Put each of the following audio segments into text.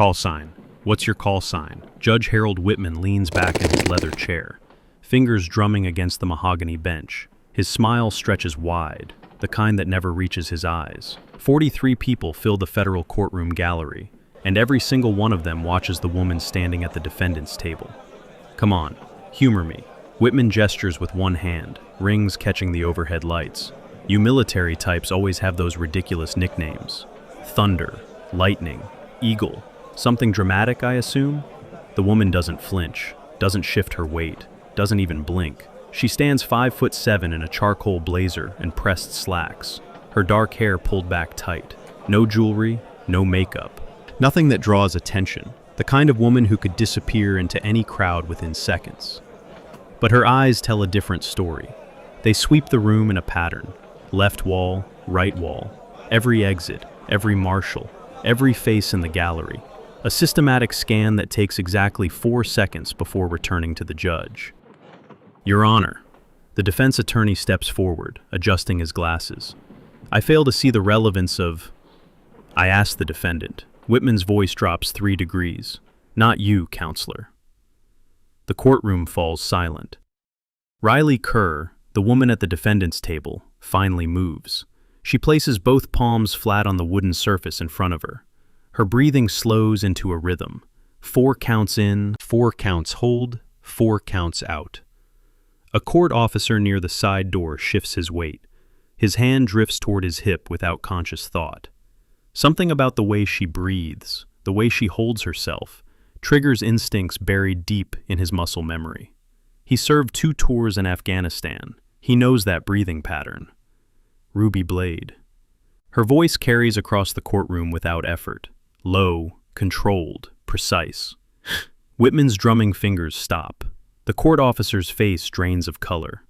Call sign. What's your call sign? Judge Harold Whitman leans back in his leather chair, fingers drumming against the mahogany bench. His smile stretches wide, the kind that never reaches his eyes. 43 people fill the federal courtroom gallery, and every single one of them watches the woman standing at the defendant's table. Come on, humor me. Whitman gestures with one hand, rings catching the overhead lights. You military types always have those ridiculous nicknames. Thunder, lightning, eagle. Something dramatic, I assume? The woman doesn't flinch, doesn't shift her weight, doesn't even blink. She stands 5'7" in a charcoal blazer and pressed slacks, her dark hair pulled back tight. No jewelry, no makeup. Nothing that draws attention, the kind of woman who could disappear into any crowd within seconds. But her eyes tell a different story. They sweep the room in a pattern. Left wall, right wall, every exit, every marshal, every face in the gallery. A systematic scan that takes exactly 4 seconds before returning to the judge. Your Honor, the defense attorney steps forward, adjusting his glasses. I fail to see the relevance of... I ask the defendant. Whitman's voice drops 3 degrees. Not you, counselor. The courtroom falls silent. Riley Kerr, the woman at the defendant's table, finally moves. She places both palms flat on the wooden surface in front of her. Her breathing slows into a rhythm. 4 counts in, 4 counts hold, 4 counts out. A court officer near the side door shifts his weight. His hand drifts toward his hip without conscious thought. Something about the way she breathes, the way she holds herself, triggers instincts buried deep in his muscle memory. He served 2 tours in Afghanistan. He knows that breathing pattern. Ruby Blade. Her voice carries across the courtroom without effort. Low, controlled, precise. Whitman's drumming fingers stop. The court officer's face drains of color.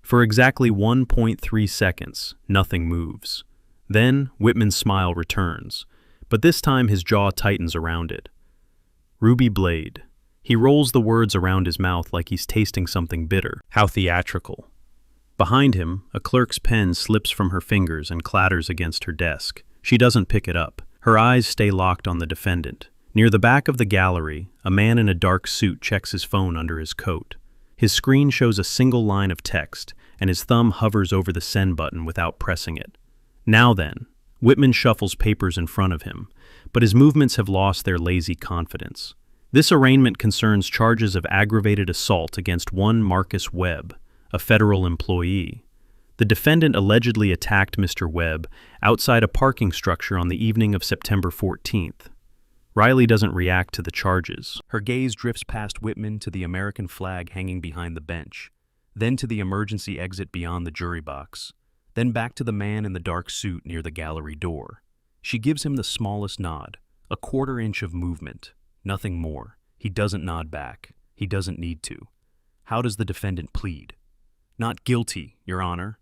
For exactly 1.3 seconds, nothing moves. Then, Whitman's smile returns, but this time his jaw tightens around it. Ruby Blade. He rolls the words around his mouth like he's tasting something bitter. How theatrical. Behind him, a clerk's pen slips from her fingers and clatters against her desk. She doesn't pick it up. Her eyes stay locked on the defendant. Near the back of the gallery, a man in a dark suit checks his phone under his coat. His screen shows a single line of text, and his thumb hovers over the send button without pressing it. Now then, Whitman shuffles papers in front of him, but his movements have lost their lazy confidence. This arraignment concerns charges of aggravated assault against one Marcus Webb, a federal employee. The defendant allegedly attacked Mr. Webb outside a parking structure on the evening of September 14th. Riley doesn't react to the charges. Her gaze drifts past Whitman to the American flag hanging behind the bench, then to the emergency exit beyond the jury box, then back to the man in the dark suit near the gallery door. She gives him the smallest nod, a 1/4 inch of movement, nothing more. He doesn't nod back. He doesn't need to. How does the defendant plead? Not guilty, Your Honor.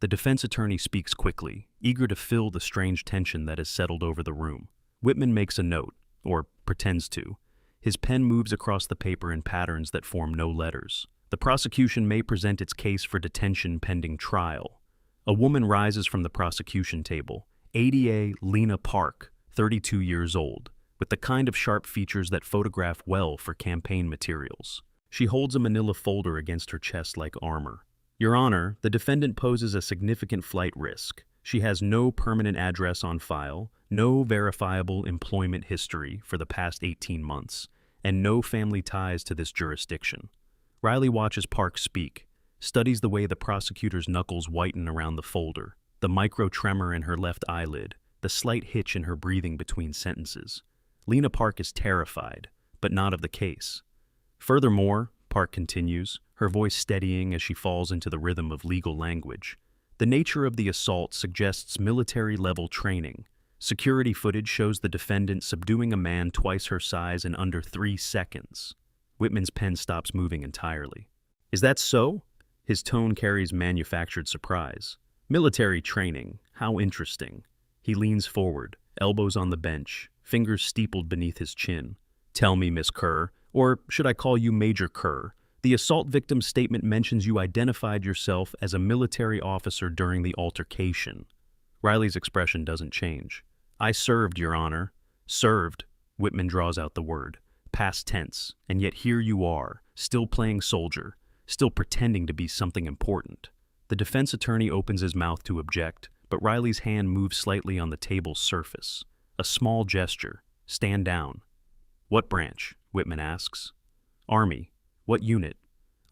The defense attorney speaks quickly, eager to fill the strange tension that has settled over the room. Whitman makes a note, or pretends to. His pen moves across the paper in patterns that form no letters. The prosecution may present its case for detention pending trial. A woman rises from the prosecution table, ADA Lena Park, 32 years old, with the kind of sharp features that photograph well for campaign materials. She holds a manila folder against her chest like armor. Your Honor, the defendant poses a significant flight risk. She has no permanent address on file, no verifiable employment history for the past 18 months, and no family ties to this jurisdiction. Riley watches Park speak, studies the way the prosecutor's knuckles whiten around the folder, the micro tremor in her left eyelid, the slight hitch in her breathing between sentences. Lena Park is terrified, but not of the case. Furthermore, Park continues, her voice steadying as she falls into the rhythm of legal language. The nature of the assault suggests military-level training. Security footage shows the defendant subduing a man twice her size in under 3 seconds. Whitman's pen stops moving entirely. Is that so? His tone carries manufactured surprise. Military training, how interesting. He leans forward, elbows on the bench, fingers steepled beneath his chin. Tell me, Miss Kerr, or should I call you Major Kerr, the assault victim's statement mentions you identified yourself as a military officer during the altercation. Riley's expression doesn't change. I served, Your Honor. Served. Whitman draws out the word. Past tense, and yet here you are, still playing soldier, still pretending to be something important. The defense attorney opens his mouth to object, but Riley's hand moves slightly on the table's surface. A small gesture. Stand down. What branch? Whitman asks. Army. What unit?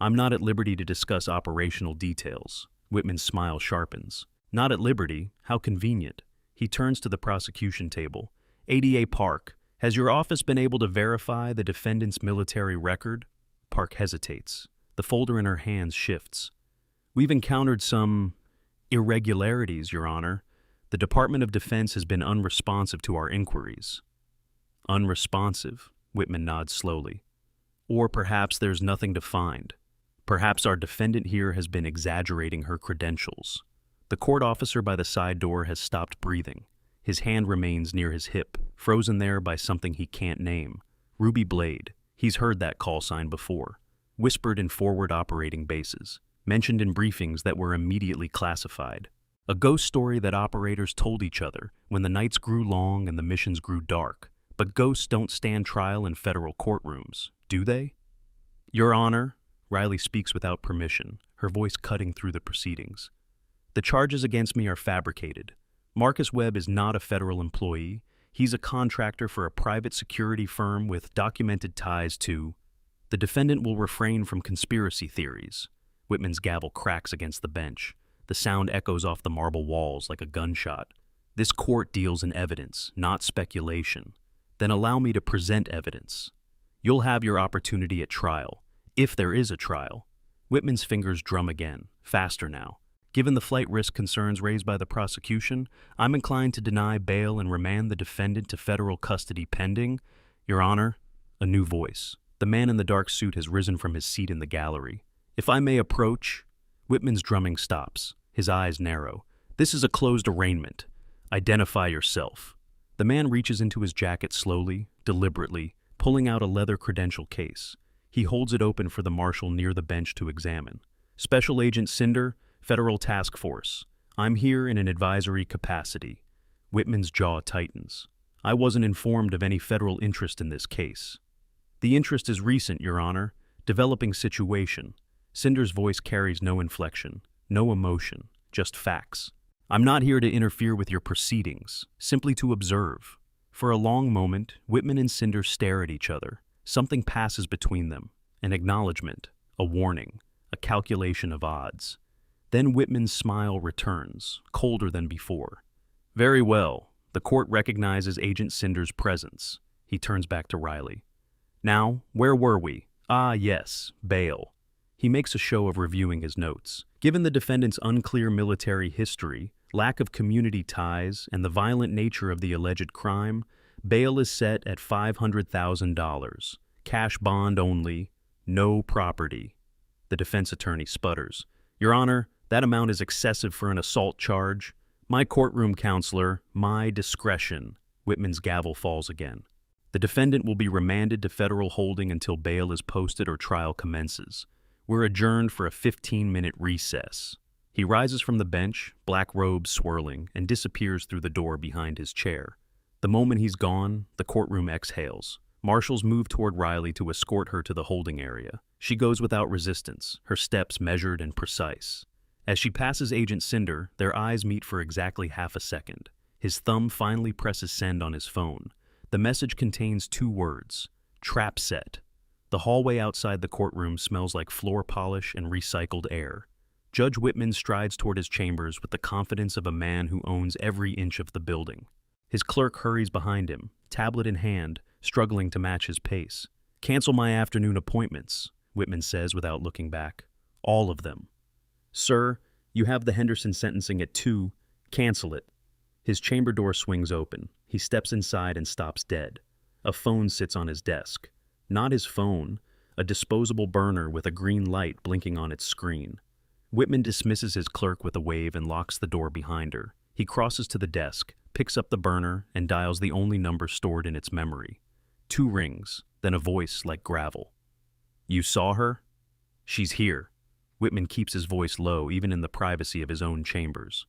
I'm not at liberty to discuss operational details. Whitman's smile sharpens. Not at liberty? How convenient. He turns to the prosecution table. ADA Park, has your office been able to verify the defendant's military record? Park hesitates. The folder in her hands shifts. We've encountered some irregularities, Your Honor. The Department of Defense has been unresponsive to our inquiries. Unresponsive, Whitman nods slowly. Or perhaps there's nothing to find. Perhaps our defendant here has been exaggerating her credentials. The court officer by the side door has stopped breathing. His hand remains near his hip, frozen there by something he can't name. Ruby Blade. He's heard that call sign before. Whispered in forward operating bases. Mentioned in briefings that were immediately classified. A ghost story that operators told each other when the nights grew long and the missions grew dark. But ghosts don't stand trial in federal courtrooms, do they? Your Honor, Riley speaks without permission, her voice cutting through the proceedings. The charges against me are fabricated. Marcus Webb is not a federal employee. He's a contractor for a private security firm with documented ties to... The defendant will refrain from conspiracy theories. Whitman's gavel cracks against the bench. The sound echoes off the marble walls like a gunshot. This court deals in evidence, not speculation. Then allow me to present evidence. You'll have your opportunity at trial, if there is a trial. Whitman's fingers drum again, faster now. Given the flight risk concerns raised by the prosecution, I'm inclined to deny bail and remand the defendant to federal custody pending. Your Honor, a new voice. The man in the dark suit has risen from his seat in the gallery. If I may approach... Whitman's drumming stops. His eyes narrow. This is a closed arraignment. Identify yourself. The man reaches into his jacket slowly, deliberately, pulling out a leather credential case. He holds it open for the marshal near the bench to examine. Special Agent Cinder, Federal Task Force. I'm here in an advisory capacity. Whitman's jaw tightens. I wasn't informed of any federal interest in this case. The interest is recent, Your Honor. Developing situation. Cinder's voice carries no inflection, no emotion, just facts. I'm not here to interfere with your proceedings, simply to observe. For a long moment, Whitman and Cinder stare at each other. Something passes between them, an acknowledgement, a warning, a calculation of odds. Then Whitman's smile returns, colder than before. Very well, the court recognizes Agent Cinder's presence. He turns back to Riley. Now, where were we? Ah, yes, bail. He makes a show of reviewing his notes. Given the defendant's unclear military history, lack of community ties, and the violent nature of the alleged crime, bail is set at $500,000. Cash bond only, no property. The defense attorney sputters. Your Honor, that amount is excessive for an assault charge. My courtroom counselor, my discretion. Whitman's gavel falls again. The defendant will be remanded to federal holding until bail is posted or trial commences. We're adjourned for a 15-minute recess. He rises from the bench, black robes swirling, and disappears through the door behind his chair. The moment he's gone, the courtroom exhales. Marshals move toward Riley to escort her to the holding area. She goes without resistance, her steps measured and precise. As she passes Agent Cinder, their eyes meet for exactly half a second. His thumb finally presses send on his phone. The message contains 2 words, trap set. The hallway outside the courtroom smells like floor polish and recycled air. Judge Whitman strides toward his chambers with the confidence of a man who owns every inch of the building. His clerk hurries behind him, tablet in hand, struggling to match his pace. Cancel my afternoon appointments, Whitman says without looking back. All of them. Sir, you have the Henderson sentencing at 2. Cancel it. His chamber door swings open. He steps inside and stops dead. A phone sits on his desk. Not his phone, a disposable burner with a green light blinking on its screen. Whitman dismisses his clerk with a wave and locks the door behind her. He crosses to the desk, picks up the burner, and dials the only number stored in its memory. 2 rings, then a voice like gravel. You saw her? She's here. Whitman keeps his voice low even in the privacy of his own chambers.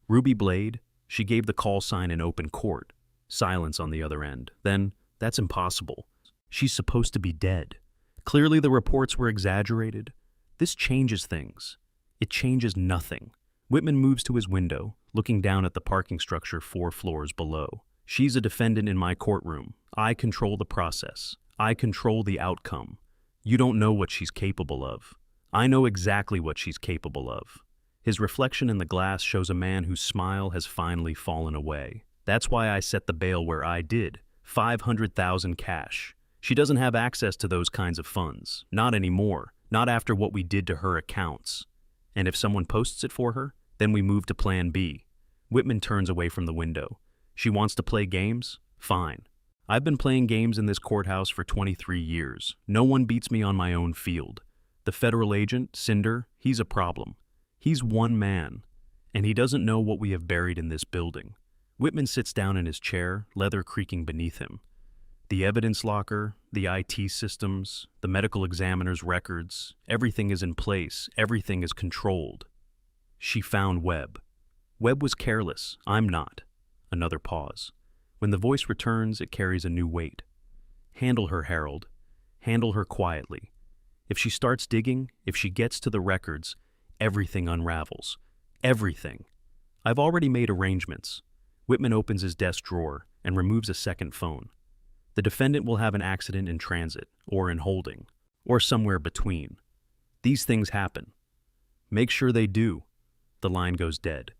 Ruby Blade? She gave the call sign in open court. Silence on the other end. Then, That's impossible. She's supposed to be dead. Clearly the reports were exaggerated. This changes things. It changes nothing. Whitman moves to his window, looking down at the parking structure 4 floors below. She's a defendant in my courtroom. I control the process. I control the outcome. You don't know what she's capable of. I know exactly what she's capable of. His reflection in the glass shows a man whose smile has finally fallen away. That's why I set the bail where I did. $500,000 cash. She doesn't have access to those kinds of funds. Not anymore. Not after what we did to her accounts. And if someone posts it for her, then we move to plan B. Whitman turns away from the window. She wants to play games? Fine. I've been playing games in this courthouse for 23 years. No one beats me on my own field. The federal agent, Cinder, he's a problem. He's one man, and he doesn't know what we have buried in this building. Whitman sits down in his chair, leather creaking beneath him. The evidence locker, the IT systems, the medical examiner's records, everything is in place, everything is controlled. She found Webb. Webb was careless, I'm not. Another pause. When the voice returns, it carries a new weight. Handle her, Harold. Handle her quietly. If she starts digging, if she gets to the records, everything unravels. Everything. I've already made arrangements. Whitman opens his desk drawer and removes a second phone. The defendant will have an accident in transit, or in holding, or somewhere between. These things happen. Make sure they do. The line goes dead.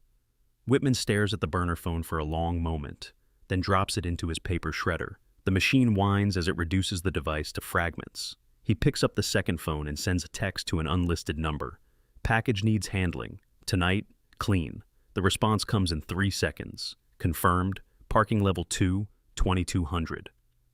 Whitman stares at the burner phone for a long moment, then drops it into his paper shredder. The machine whines as it reduces the device to fragments. He picks up the second phone and sends a text to an unlisted number. Package needs handling. Tonight, clean. The response comes in 3 seconds. Confirmed. Parking level 2, 2200.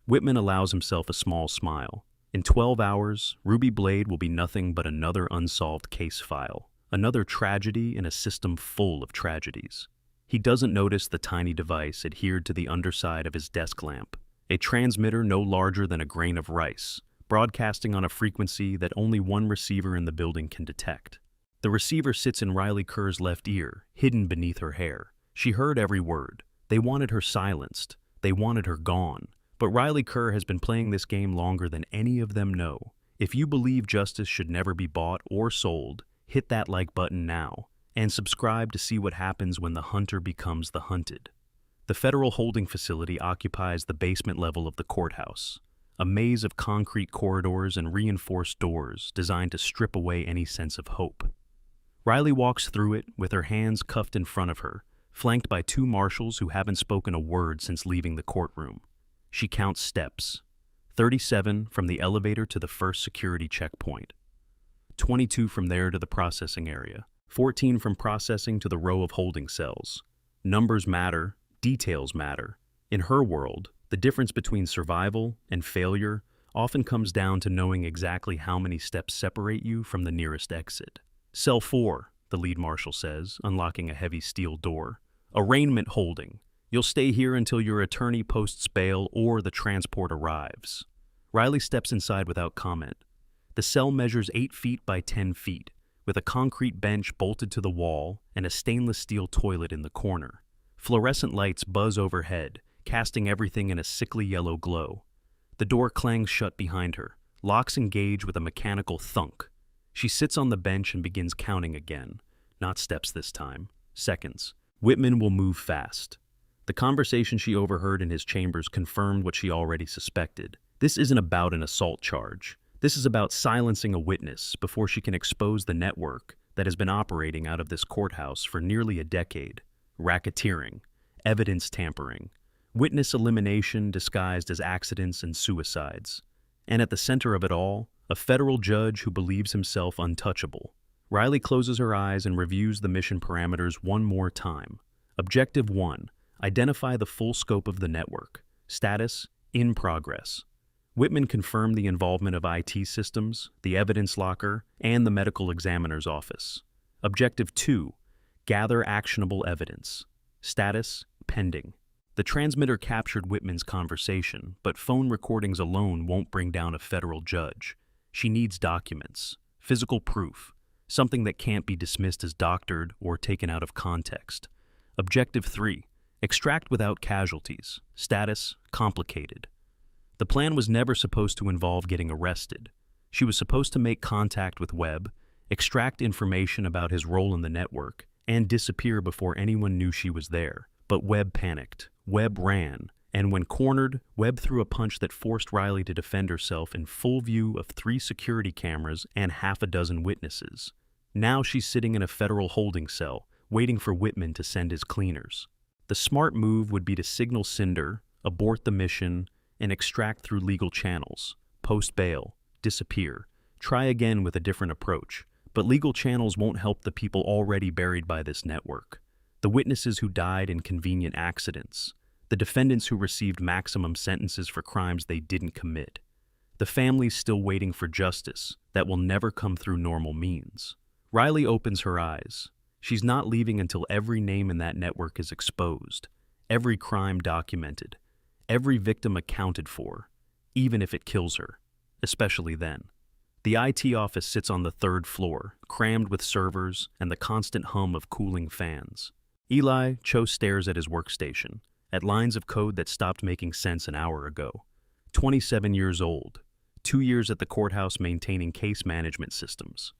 Whitman allows himself a small smile. In 12 hours, Ruby Blade will be nothing but another unsolved case file. Another tragedy in a system full of tragedies. He doesn't notice the tiny device adhered to the underside of his desk lamp. A transmitter no larger than a grain of rice, broadcasting on a frequency that only one receiver in the building can detect. The receiver sits in Riley Kerr's left ear, hidden beneath her hair. She heard every word. They wanted her silenced. They wanted her gone. But Riley Kerr has been playing this game longer than any of them know. If you believe justice should never be bought or sold, hit that like button now, and subscribe to see what happens when the hunter becomes the hunted. The federal holding facility occupies the basement level of the courthouse, a maze of concrete corridors and reinforced doors designed to strip away any sense of hope. Riley walks through it with her hands cuffed in front of her, flanked by 2 marshals who haven't spoken a word since leaving the courtroom. She counts steps. 37 from the elevator to the first security checkpoint. 22 from there to the processing area. 14 from processing to the row of holding cells. Numbers matter, details matter. In her world, the difference between survival and failure often comes down to knowing exactly how many steps separate you from the nearest exit. Cell 4, the lead marshal says, unlocking a heavy steel door. Arraignment holding. You'll stay here until your attorney posts bail or the transport arrives. Riley steps inside without comment. The cell measures 8 feet by 10 feet, with a concrete bench bolted to the wall and a stainless steel toilet in the corner. Fluorescent lights buzz overhead, casting everything in a sickly yellow glow. The door clangs shut behind her. Locks engage with a mechanical thunk. She sits on the bench and begins counting again. Not steps this time. Seconds. Whitman will move fast. The conversation she overheard in his chambers confirmed what she already suspected. This isn't about an assault charge. This is about silencing a witness before she can expose the network that has been operating out of this courthouse for nearly a decade. Racketeering, evidence tampering, witness elimination disguised as accidents and suicides. And at the center of it all, a federal judge who believes himself untouchable. Riley closes her eyes and reviews the mission parameters one more time. Objective 1. Identify the full scope of the network. Status, in progress. Whitman confirmed the involvement of IT systems, the evidence locker, and the medical examiner's office. Objective 2. Gather actionable evidence. Status, pending. The transmitter captured Whitman's conversation, but phone recordings alone won't bring down a federal judge. She needs documents, physical proof, something that can't be dismissed as doctored or taken out of context. Objective 3. Extract without casualties. Status, complicated. The plan was never supposed to involve getting arrested. She was supposed to make contact with Webb, extract information about his role in the network, and disappear before anyone knew she was there. But Webb panicked. Webb ran. And when cornered, Webb threw a punch that forced Riley to defend herself in full view of 3 security cameras and half a dozen witnesses. Now she's sitting in a federal holding cell, waiting for Whitman to send his cleaners. The smart move would be to signal Cinder, abort the mission, and extract through legal channels, post bail, disappear, try again with a different approach. But legal channels won't help the people already buried by this network. The witnesses who died in convenient accidents. The defendants who received maximum sentences for crimes they didn't commit. The families still waiting for justice that will never come through normal means. Riley opens her eyes. She's not leaving until every name in that network is exposed, every crime documented, every victim accounted for, even if it kills her, especially then. The IT office sits on the 3rd floor, crammed with servers and the constant hum of cooling fans. Eli Cho stares at his workstation, at lines of code that stopped making sense an hour ago. 27 years old, 2 years at the courthouse maintaining case management systems.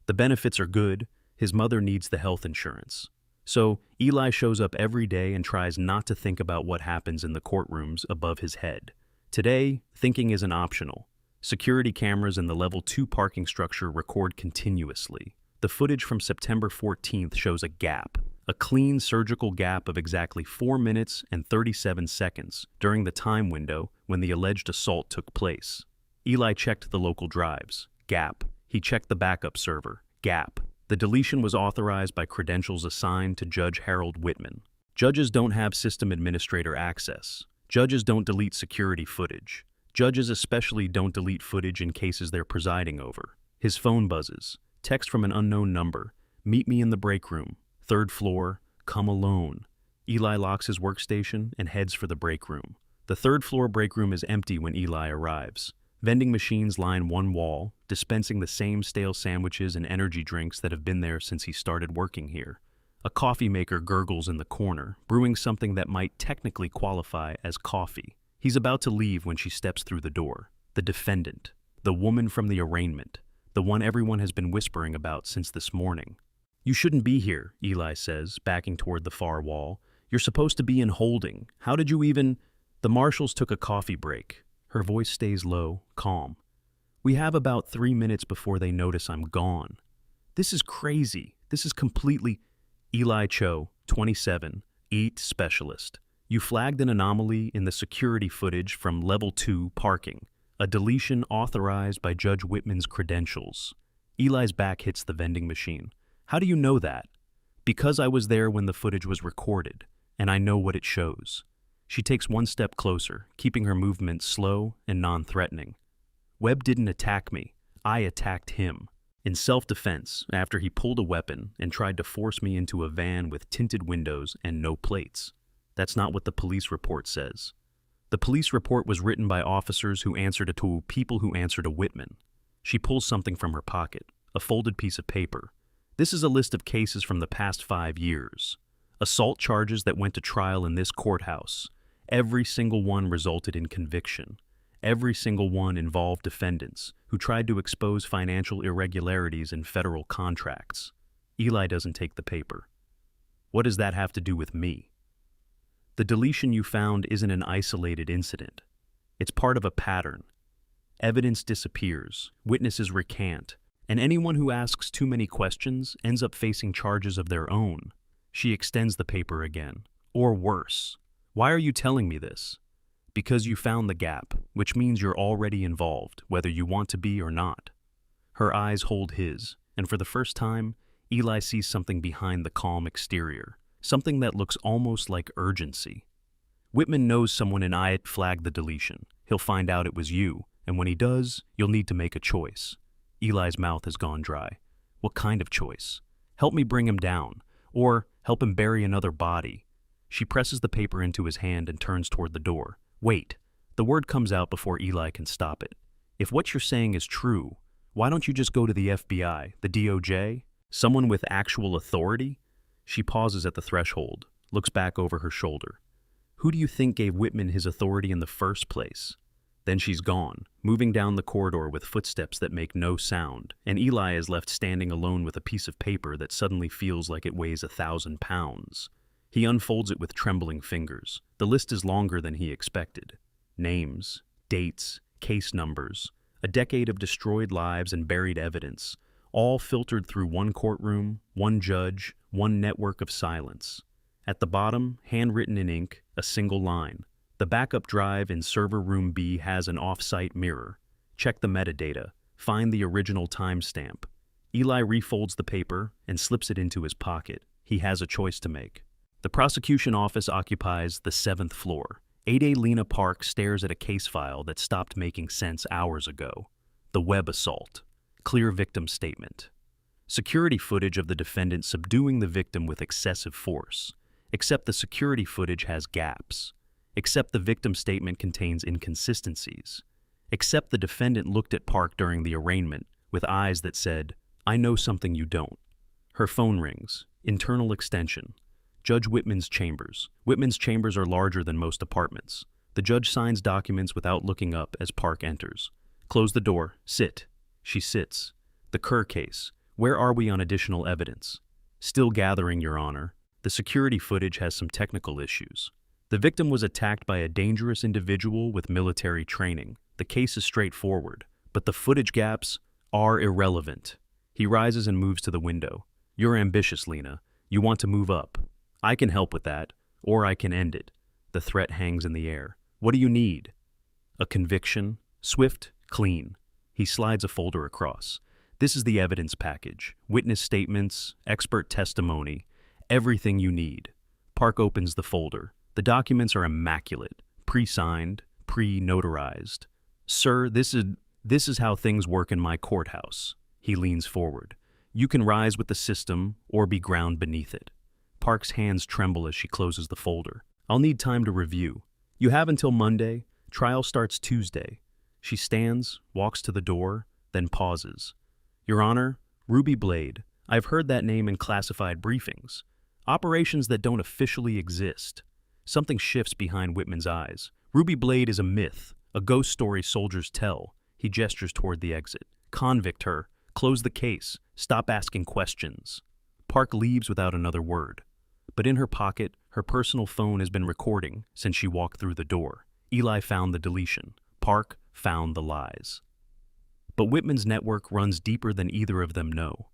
The benefits are good, his mother needs the health insurance. So Eli shows up every day and tries not to think about what happens in the courtrooms above his head. Today, thinking isn't optional. Security cameras in the level 2 parking structure record continuously. The footage from September 14th shows a gap. A clean surgical gap of exactly 4 minutes and 37 seconds during the time window when the alleged assault took place. Eli checked the local drives. Gap. He checked the backup server. Gap. The deletion was authorized by credentials assigned to Judge Harold Whitman. Judges don't have system administrator access. Judges don't delete security footage. Judges especially don't delete footage in cases they're presiding over. His phone buzzes. Text from an unknown number. Meet me in the break room. 3rd floor, come alone. Eli locks his workstation and heads for the break room. The 3rd floor break room is empty when Eli arrives. Vending machines line one wall, dispensing the same stale sandwiches and energy drinks that have been there since he started working here. A coffee maker gurgles in the corner, brewing something that might technically qualify as coffee. He's about to leave when she steps through the door. The defendant, the woman from the arraignment, the one everyone has been whispering about since this morning. You shouldn't be here, Eli says, backing toward the far wall. You're supposed to be in holding. How did you even... The marshals took a coffee break. Her voice stays low, calm. We have about 3 minutes before they notice I'm gone. This is crazy. This is completely... Eli Cho, 27, EAT specialist. You flagged an anomaly in the security footage from level 2 parking. A deletion authorized by Judge Whitman's credentials. Eli's back hits the vending machine. How do you know that? Because I was there when the footage was recorded, and I know what it shows. She takes one step closer, keeping her movements slow and non-threatening. Webb didn't attack me. I attacked him. In self-defense, after he pulled a weapon and tried to force me into a van with tinted windows and no plates. That's not what the police report says. The police report was written by officers who answered to people who answered to Whitman. She pulls something from her pocket, a folded piece of paper. This is a list of cases from the past 5 years. Assault charges that went to trial in this courthouse. Every single one resulted in conviction. Every single one involved defendants who tried to expose financial irregularities in federal contracts. Eli doesn't take the paper. What does that have to do with me? The deletion you found isn't an isolated incident. It's part of a pattern. Evidence disappears, witnesses recant, and anyone who asks too many questions ends up facing charges of their own. She extends the paper again. Or worse. Why are you telling me this? Because you found the gap, which means you're already involved, whether you want to be or not. Her eyes hold his, and for the first time, Eli sees something behind the calm exterior, something that looks almost like urgency. Whitman knows someone in IAT flagged the deletion. He'll find out it was you, and when he does, you'll need to make a choice. Eli's mouth has gone dry. What kind of choice? Help me bring him down, or help him bury another body. She presses the paper into his hand and turns toward the door. Wait. The word comes out before Eli can stop it. If what you're saying is true, why don't you just go to the FBI, the DOJ, someone with actual authority? She pauses at the threshold, looks back over her shoulder. Who do you think gave Whitman his authority in the first place? Then she's gone, moving down the corridor with footsteps that make no sound, and Eli is left standing alone with a piece of paper that suddenly feels like it weighs 1,000 pounds. He unfolds it with trembling fingers. The list is longer than he expected. Names, dates, case numbers, a decade of destroyed lives and buried evidence, all filtered through one courtroom, one judge, one network of silence. At the bottom, handwritten in ink, a single line. The backup drive in server room B has an off-site mirror. Check the metadata. Find the original timestamp. Eli refolds the paper and slips it into his pocket. He has a choice to make. The prosecution office occupies the 7th floor. 8A Lena Park stares at a case file that stopped making sense hours ago. The Webb assault. Clear victim statement. Security footage of the defendant subduing the victim with excessive force. Except the security footage has gaps. Except the victim statement contains inconsistencies. Except the defendant looked at Park during the arraignment with eyes that said, "I know something you don't." Her phone rings. Internal extension. Judge Whitman's chambers. Whitman's chambers are larger than most apartments. The judge signs documents without looking up as Park enters. Close the door. Sit. She sits. The Kerr case. Where are we on additional evidence? Still gathering, Your Honor. The security footage has some technical issues. The victim was attacked by a dangerous individual with military training. The case is straightforward, but the footage gaps are irrelevant. He rises and moves to the window. You're ambitious, Lena. You want to move up. I can help with that, or I can end it. The threat hangs in the air. What do you need? A conviction, swift, clean. He slides a folder across. This is the evidence package. Witness statements, expert testimony, everything you need. Park opens the folder. The documents are immaculate, pre-signed, pre-notarized. Sir, this is how things work in my courthouse. He leans forward. You can rise with the system or be ground beneath it. Park's hands tremble as she closes the folder. I'll need time to review. You have until Monday. Trial starts Tuesday. She stands, walks to the door, then pauses. Your Honor, Ruby Blade. I've heard that name in classified briefings. Operations that don't officially exist. Something shifts behind Whitman's eyes. Ruby Blade is a myth, a ghost story soldiers tell. He gestures toward the exit. Convict her. Close the case. Stop asking questions. Park leaves without another word. But in her pocket, her personal phone has been recording since she walked through the door. Eli found the deletion. Park found the lies. But Whitman's network runs deeper than either of them know.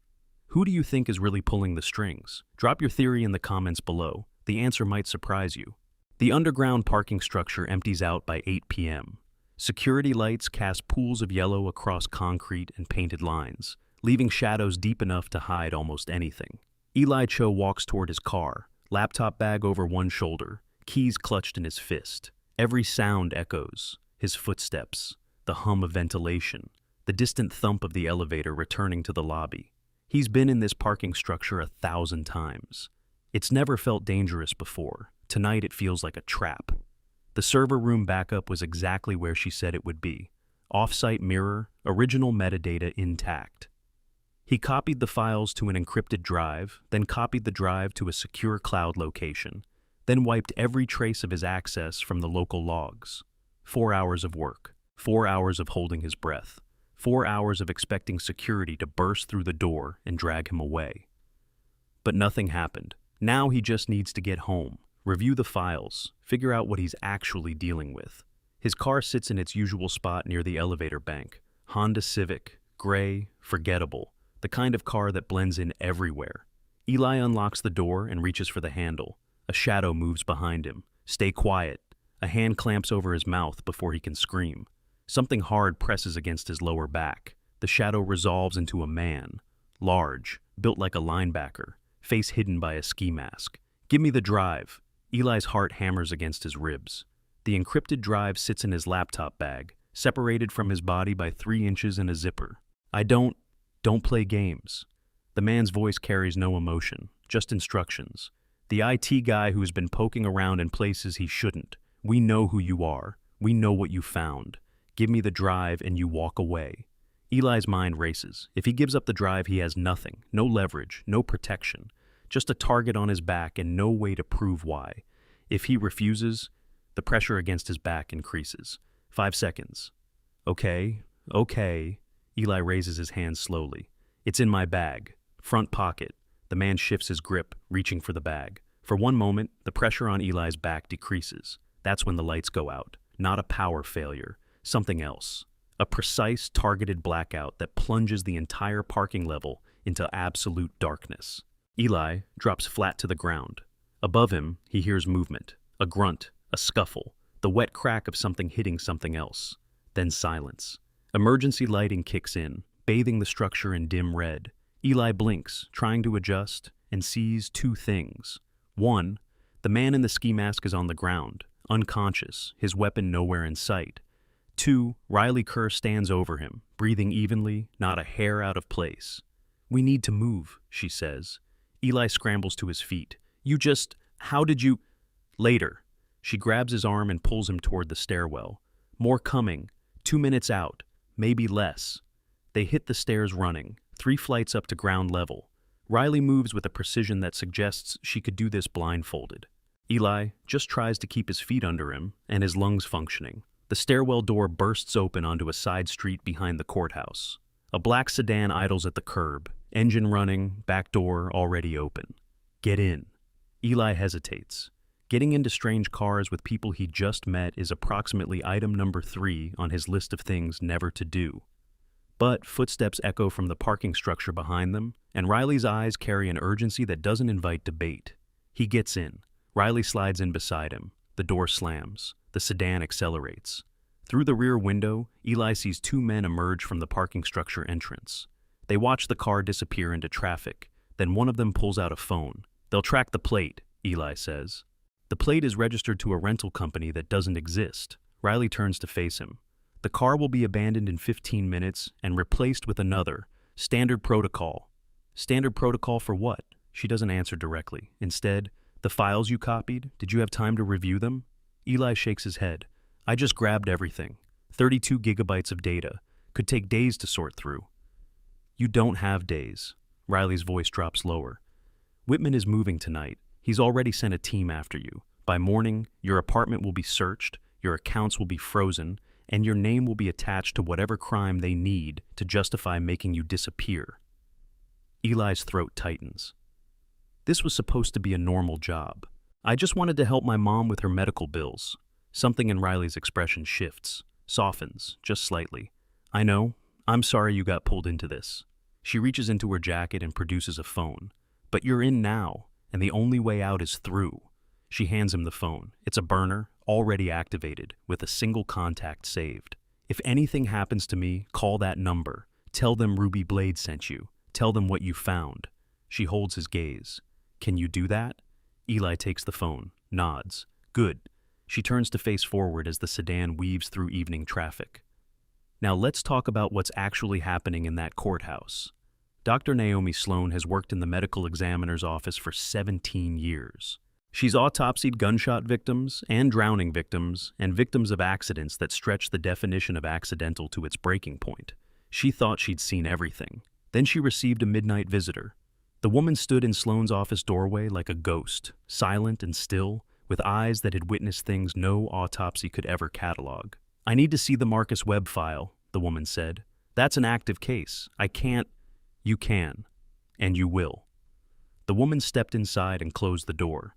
Who do you think is really pulling the strings? Drop your theory in the comments below. The answer might surprise you. The underground parking structure empties out by 8 p.m. Security lights cast pools of yellow across concrete and painted lines, leaving shadows deep enough to hide almost anything. Eli Cho walks toward his car, laptop bag over one shoulder, keys clutched in his fist. Every sound echoes. His footsteps, the hum of ventilation, the distant thump of the elevator returning to the lobby. He's been in this parking structure 1,000 times. It's never felt dangerous before. Tonight it feels like a trap. The server room backup was exactly where she said it would be. Off-site mirror, original metadata intact. He copied the files to an encrypted drive, then copied the drive to a secure cloud location, then wiped every trace of his access from the local logs. 4 hours of work, 4 hours of holding his breath, 4 hours of expecting security to burst through the door and drag him away. But nothing happened. Now he just needs to get home, review the files, figure out what he's actually dealing with. His car sits in its usual spot near the elevator bank. Honda Civic, gray, forgettable, the kind of car that blends in everywhere. Eli unlocks the door and reaches for the handle. A shadow moves behind him. Stay quiet. A hand clamps over his mouth before he can scream. Something hard presses against his lower back. The shadow resolves into a man. Large, built like a linebacker, face hidden by a ski mask. Give me the drive. Eli's heart hammers against his ribs. The encrypted drive sits in his laptop bag, separated from his body by 3 inches and a zipper. Don't play games. The man's voice carries no emotion, just instructions. The IT guy who's been poking around in places he shouldn't. We know who you are. We know what you found. Give me the drive and you walk away. Eli's mind races. If he gives up the drive, he has nothing, no leverage, no protection, just a target on his back and no way to prove why. If he refuses, the pressure against his back increases. 5 seconds. Okay, okay. Eli raises his hand slowly. It's in my bag. Front pocket. The man shifts his grip, reaching for the bag. For one moment, the pressure on Eli's back decreases. That's when the lights go out. Not a power failure. Something else. A precise, targeted blackout that plunges the entire parking level into absolute darkness. Eli drops flat to the ground. Above him, he hears movement. A grunt, a scuffle, the wet crack of something hitting something else. Then silence. Emergency lighting kicks in, bathing the structure in dim red. Eli blinks, trying to adjust, and sees two things. One, the man in the ski mask is on the ground, unconscious, his weapon nowhere in sight. Two, Riley Kerr stands over him, breathing evenly, not a hair out of place. "We need to move," she says. Eli scrambles to his feet. How did you—" Later. She grabs his arm and pulls him toward the stairwell. More coming. 2 minutes out. Maybe less. They hit the stairs running, 3 flights up to ground level. Riley moves with a precision that suggests she could do this blindfolded. Eli just tries to keep his feet under him and his lungs functioning. The stairwell door bursts open onto a side street behind the courthouse. A black sedan idles at the curb, engine running, back door already open. Get in. Eli hesitates. Getting into strange cars with people he just met is approximately item number 3 on his list of things never to do. But footsteps echo from the parking structure behind them, and Riley's eyes carry an urgency that doesn't invite debate. He gets in. Riley slides in beside him. The door slams. The sedan accelerates. Through the rear window, Eli sees 2 men emerge from the parking structure entrance. They watch the car disappear into traffic. Then one of them pulls out a phone. "They'll track the plate," Eli says. The plate is registered to a rental company that doesn't exist. Riley turns to face him. The car will be abandoned in 15 minutes and replaced with another. Standard protocol. Standard protocol for what? She doesn't answer directly. Instead, "The files you copied, did you have time to review them?" Eli shakes his head. "I just grabbed everything. 32 gigabytes of data. Could take days to sort through." "You don't have days." Riley's voice drops lower. "Whitman is moving tonight. He's already sent a team after you. By morning, your apartment will be searched, your accounts will be frozen, and your name will be attached to whatever crime they need to justify making you disappear." Eli's throat tightens. This was supposed to be a normal job. "I just wanted to help my mom with her medical bills." Something in Riley's expression shifts, softens, just slightly. "I know. I'm sorry you got pulled into this." She reaches into her jacket and produces a phone. "But you're in now, and the only way out is through." She hands him the phone. It's a burner, already activated, with a single contact saved. "If anything happens to me, call that number. Tell them Ruby Blade sent you. Tell them what you found." She holds his gaze. "Can you do that?" Eli takes the phone, nods. "Good." She turns to face forward as the sedan weaves through evening traffic. "Now let's talk about what's actually happening in that courthouse." Dr. Naomi Sloan has worked in the medical examiner's office for 17 years. She's autopsied gunshot victims and drowning victims and victims of accidents that stretch the definition of accidental to its breaking point. She thought she'd seen everything. Then she received a midnight visitor. The woman stood in Sloan's office doorway like a ghost, silent and still, with eyes that had witnessed things no autopsy could ever catalog. "I need to see the Marcus Webb file," the woman said. "That's an active case. I can't—" "You can. And you will." The woman stepped inside and closed the door.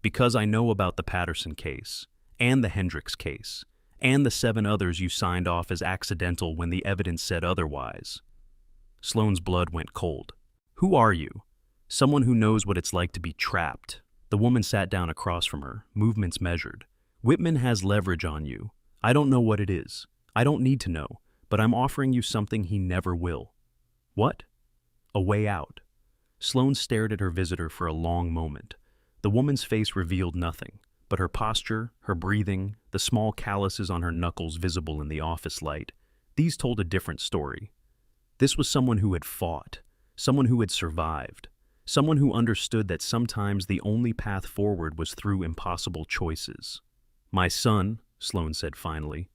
"Because I know about the Patterson case, and the Hendricks case, and the 7 others you signed off as accidental when the evidence said otherwise." Sloan's blood went cold. "Who are you?" "Someone who knows what it's like to be trapped." The woman sat down across from her, movements measured. "Whitman has leverage on you. I don't know what it is. I don't need to know, but I'm offering you something he never will." "What?" "A way out." Sloan stared at her visitor for a long moment. The woman's face revealed nothing, but her posture, her breathing, the small calluses on her knuckles visible in the office light, these told a different story. This was someone who had fought, someone who had survived, someone who understood that sometimes the only path forward was through impossible choices. "My son," Sloan said finally,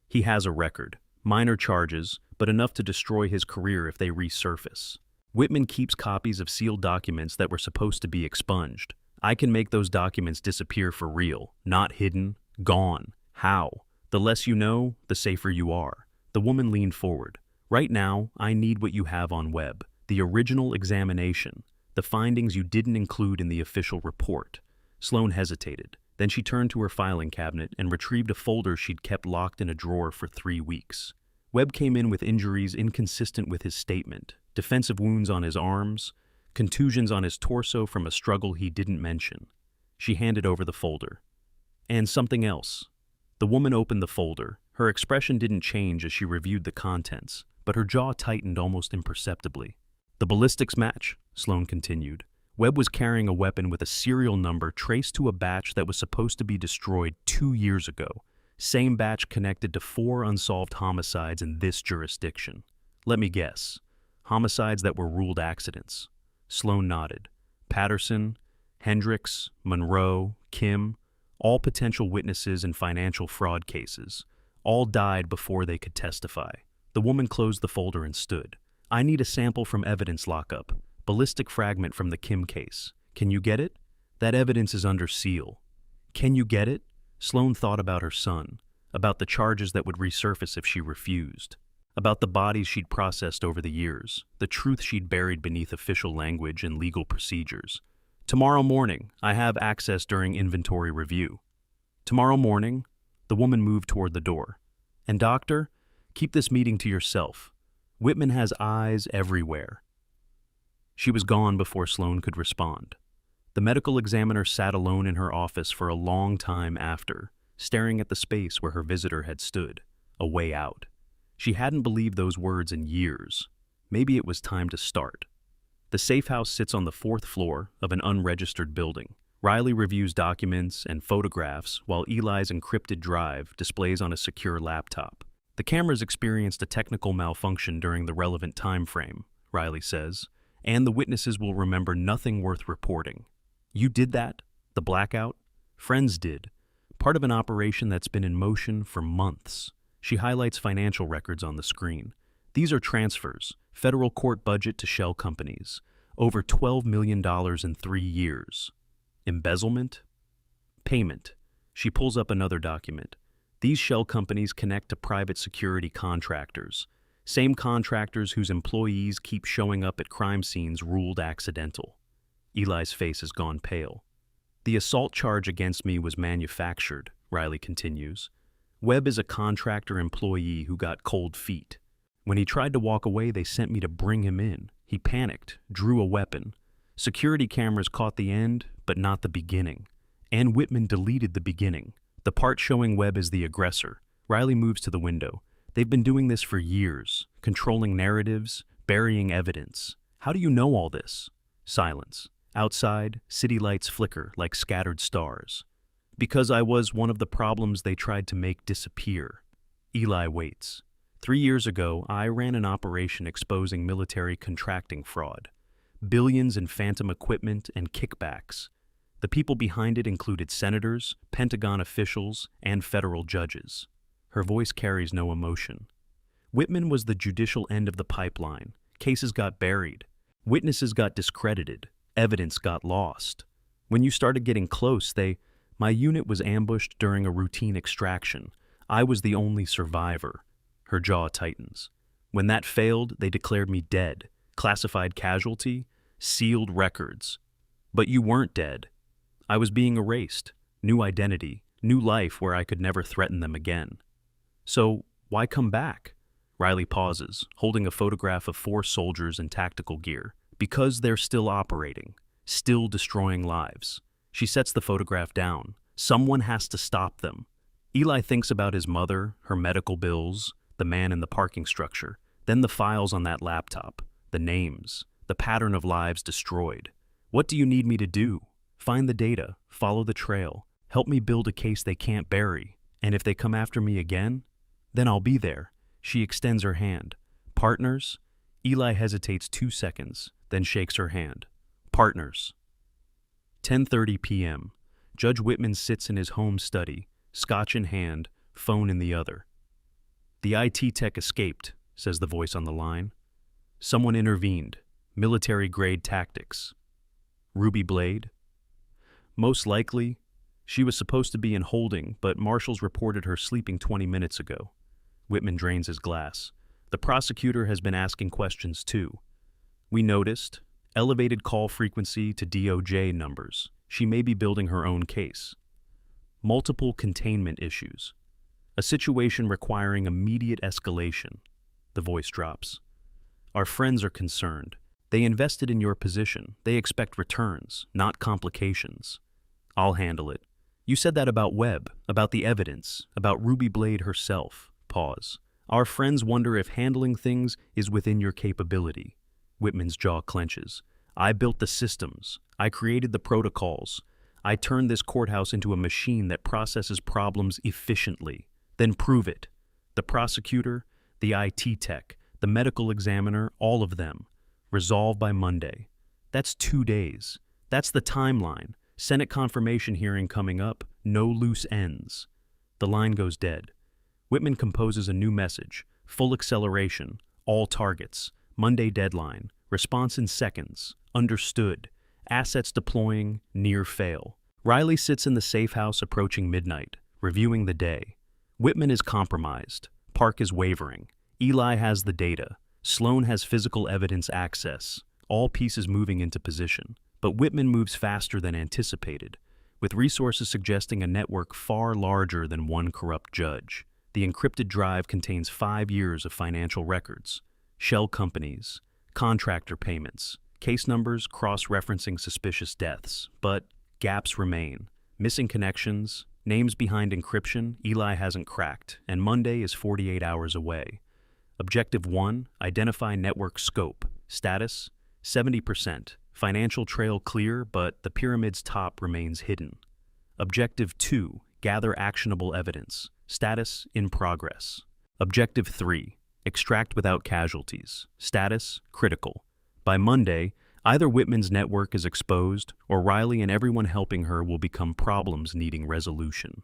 "he has a record. Minor charges, but enough to destroy his career if they resurface. Whitman keeps copies of sealed documents that were supposed to be expunged. I can make those documents disappear for real, not hidden, gone. How? The less you know, the safer you are. The woman leaned forward. Right now, I need what you have on Webb. The original examination. The findings you didn't include in the official report. Sloane hesitated. Then she turned to her filing cabinet and retrieved a folder she'd kept locked in a drawer for 3 weeks. Webb came in with injuries inconsistent with his statement. Defensive wounds on his arms, contusions on his torso from a struggle he didn't mention. She handed over the folder. And something else. The woman opened the folder. Her expression didn't change as she reviewed the contents, but her jaw tightened almost imperceptibly. The ballistics match, Sloane continued. Webb was carrying a weapon with a serial number traced to a batch that was supposed to be destroyed 2 years ago. Same batch connected to 4 unsolved homicides in this jurisdiction. Let me guess. Homicides that were ruled accidents. Sloane nodded. Patterson, Hendricks, Monroe, Kim, all potential witnesses in financial fraud cases. All died before they could testify. The woman closed the folder and stood. I need a sample from evidence lockup. Ballistic fragment from the Kim case. Can you get it? That evidence is under seal. Can you get it? Sloane thought about her son, about the charges that would resurface if she refused, about the bodies she'd processed over the years, the truth she'd buried beneath official language and legal procedures. Tomorrow morning, I have access during inventory review. Tomorrow morning, the woman moved toward the door. And doctor, keep this meeting to yourself. Whitman has eyes everywhere. She was gone before Sloane could respond. The medical examiner sat alone in her office for a long time after, staring at the space where her visitor had stood, a way out. She hadn't believed those words in years. Maybe it was time to start. The safe house sits on the 4th floor of an unregistered building. Riley reviews documents and photographs while Eli's encrypted drive displays on a secure laptop. The cameras experienced a technical malfunction during the relevant time frame, Riley says, and the witnesses will remember nothing worth reporting. You did that? The blackout? Friends did. Part of an operation that's been in motion for months. She highlights financial records on the screen. These are transfers, federal court budget to shell companies. Over $12 million in 3 years. Embezzlement? Payment. She pulls up another document. These shell companies connect to private security contractors. Same contractors whose employees keep showing up at crime scenes ruled accidental. Eli's face has gone pale. The assault charge against me was manufactured, Riley continues. Webb is a contractor employee who got cold feet. When he tried to walk away, they sent me to bring him in. He panicked, drew a weapon. Security cameras caught the end, but not the beginning. Ann Whitman deleted the beginning, the part showing Webb as the aggressor. Riley moves to the window. They've been doing this for years, controlling narratives, burying evidence. How do you know all this? Silence. Outside, city lights flicker like scattered stars. Because I was one of the problems they tried to make disappear. Eli waits. 3 years ago, I ran an operation exposing military contracting fraud. Billions in phantom equipment and kickbacks. The people behind it included senators, Pentagon officials, and federal judges. Her voice carries no emotion. Whitman was the judicial end of the pipeline. Cases got buried. Witnesses got discredited. Evidence got lost. When you started getting close, my unit was ambushed during a routine extraction. I was the only survivor. Her jaw tightens. When that failed, they declared me dead. Classified casualty, sealed records. But you weren't dead. I was being erased. New identity, new life where I could never threaten them again. So, why come back? Riley pauses, holding a photograph of 4 soldiers in tactical gear. Because they're still operating, still destroying lives. She sets the photograph down. Someone has to stop them. Eli thinks about his mother, her medical bills, the man in the parking structure, then the files on that laptop, the names, the pattern of lives destroyed. What do you need me to do? Find the data, follow the trail, help me build a case they can't bury, and if they come after me again, then I'll be there. She extends her hand. Partners? Eli hesitates 2 seconds, then shakes her hand. Partners. 10:30 p.m. Judge Whitman sits in his home study, scotch in hand, phone in the other. The IT tech escaped, says the voice on the line. Someone intervened. Military-grade tactics. Ruby Blade? Most likely. She was supposed to be in holding, but marshals reported her sleeping 20 minutes ago. Whitman drains his glass. The prosecutor has been asking questions too. We noticed elevated call frequency to DOJ numbers. She may be building her own case. Multiple containment issues. A situation requiring immediate escalation. The voice drops. Our friends are concerned. They invested in your position. They expect returns, not complications. I'll handle it. You said that about Webb, about the evidence, about Ruby Blade herself. Pause. Our friends wonder if handling things is within your capability. Whitman's jaw clenches. I built the systems. I created the protocols. I turned this courthouse into a machine that processes problems efficiently. Then prove it. The prosecutor, the IT tech, the medical examiner, all of them. Resolve by Monday. That's 2 days. That's the timeline. Senate confirmation hearing coming up. No loose ends. The line goes dead. Whitman composes a new message. Full acceleration. All targets. Monday deadline. Response in seconds. Understood. Assets deploying. Near fail. Riley sits in the safe house approaching midnight, reviewing the day. Whitman is compromised. Park is wavering. Eli has the data. Sloan has physical evidence access. All pieces moving into position. But Whitman moves faster than anticipated, with resources suggesting a network far larger than one corrupt judge. The encrypted drive contains 5 years of financial records, shell companies, contractor payments, case numbers cross-referencing suspicious deaths, but gaps remain. Missing connections, names behind encryption Eli hasn't cracked, and Monday is 48 hours away. Objective 1, identify network scope. Status, 70%. Financial trail clear, but the pyramid's top remains hidden. Objective 2, gather actionable evidence. Status, in progress. Objective 3, extract without casualties. Status, critical. By Monday, either Whitman's network is exposed, or Riley and everyone helping her will become problems needing resolution.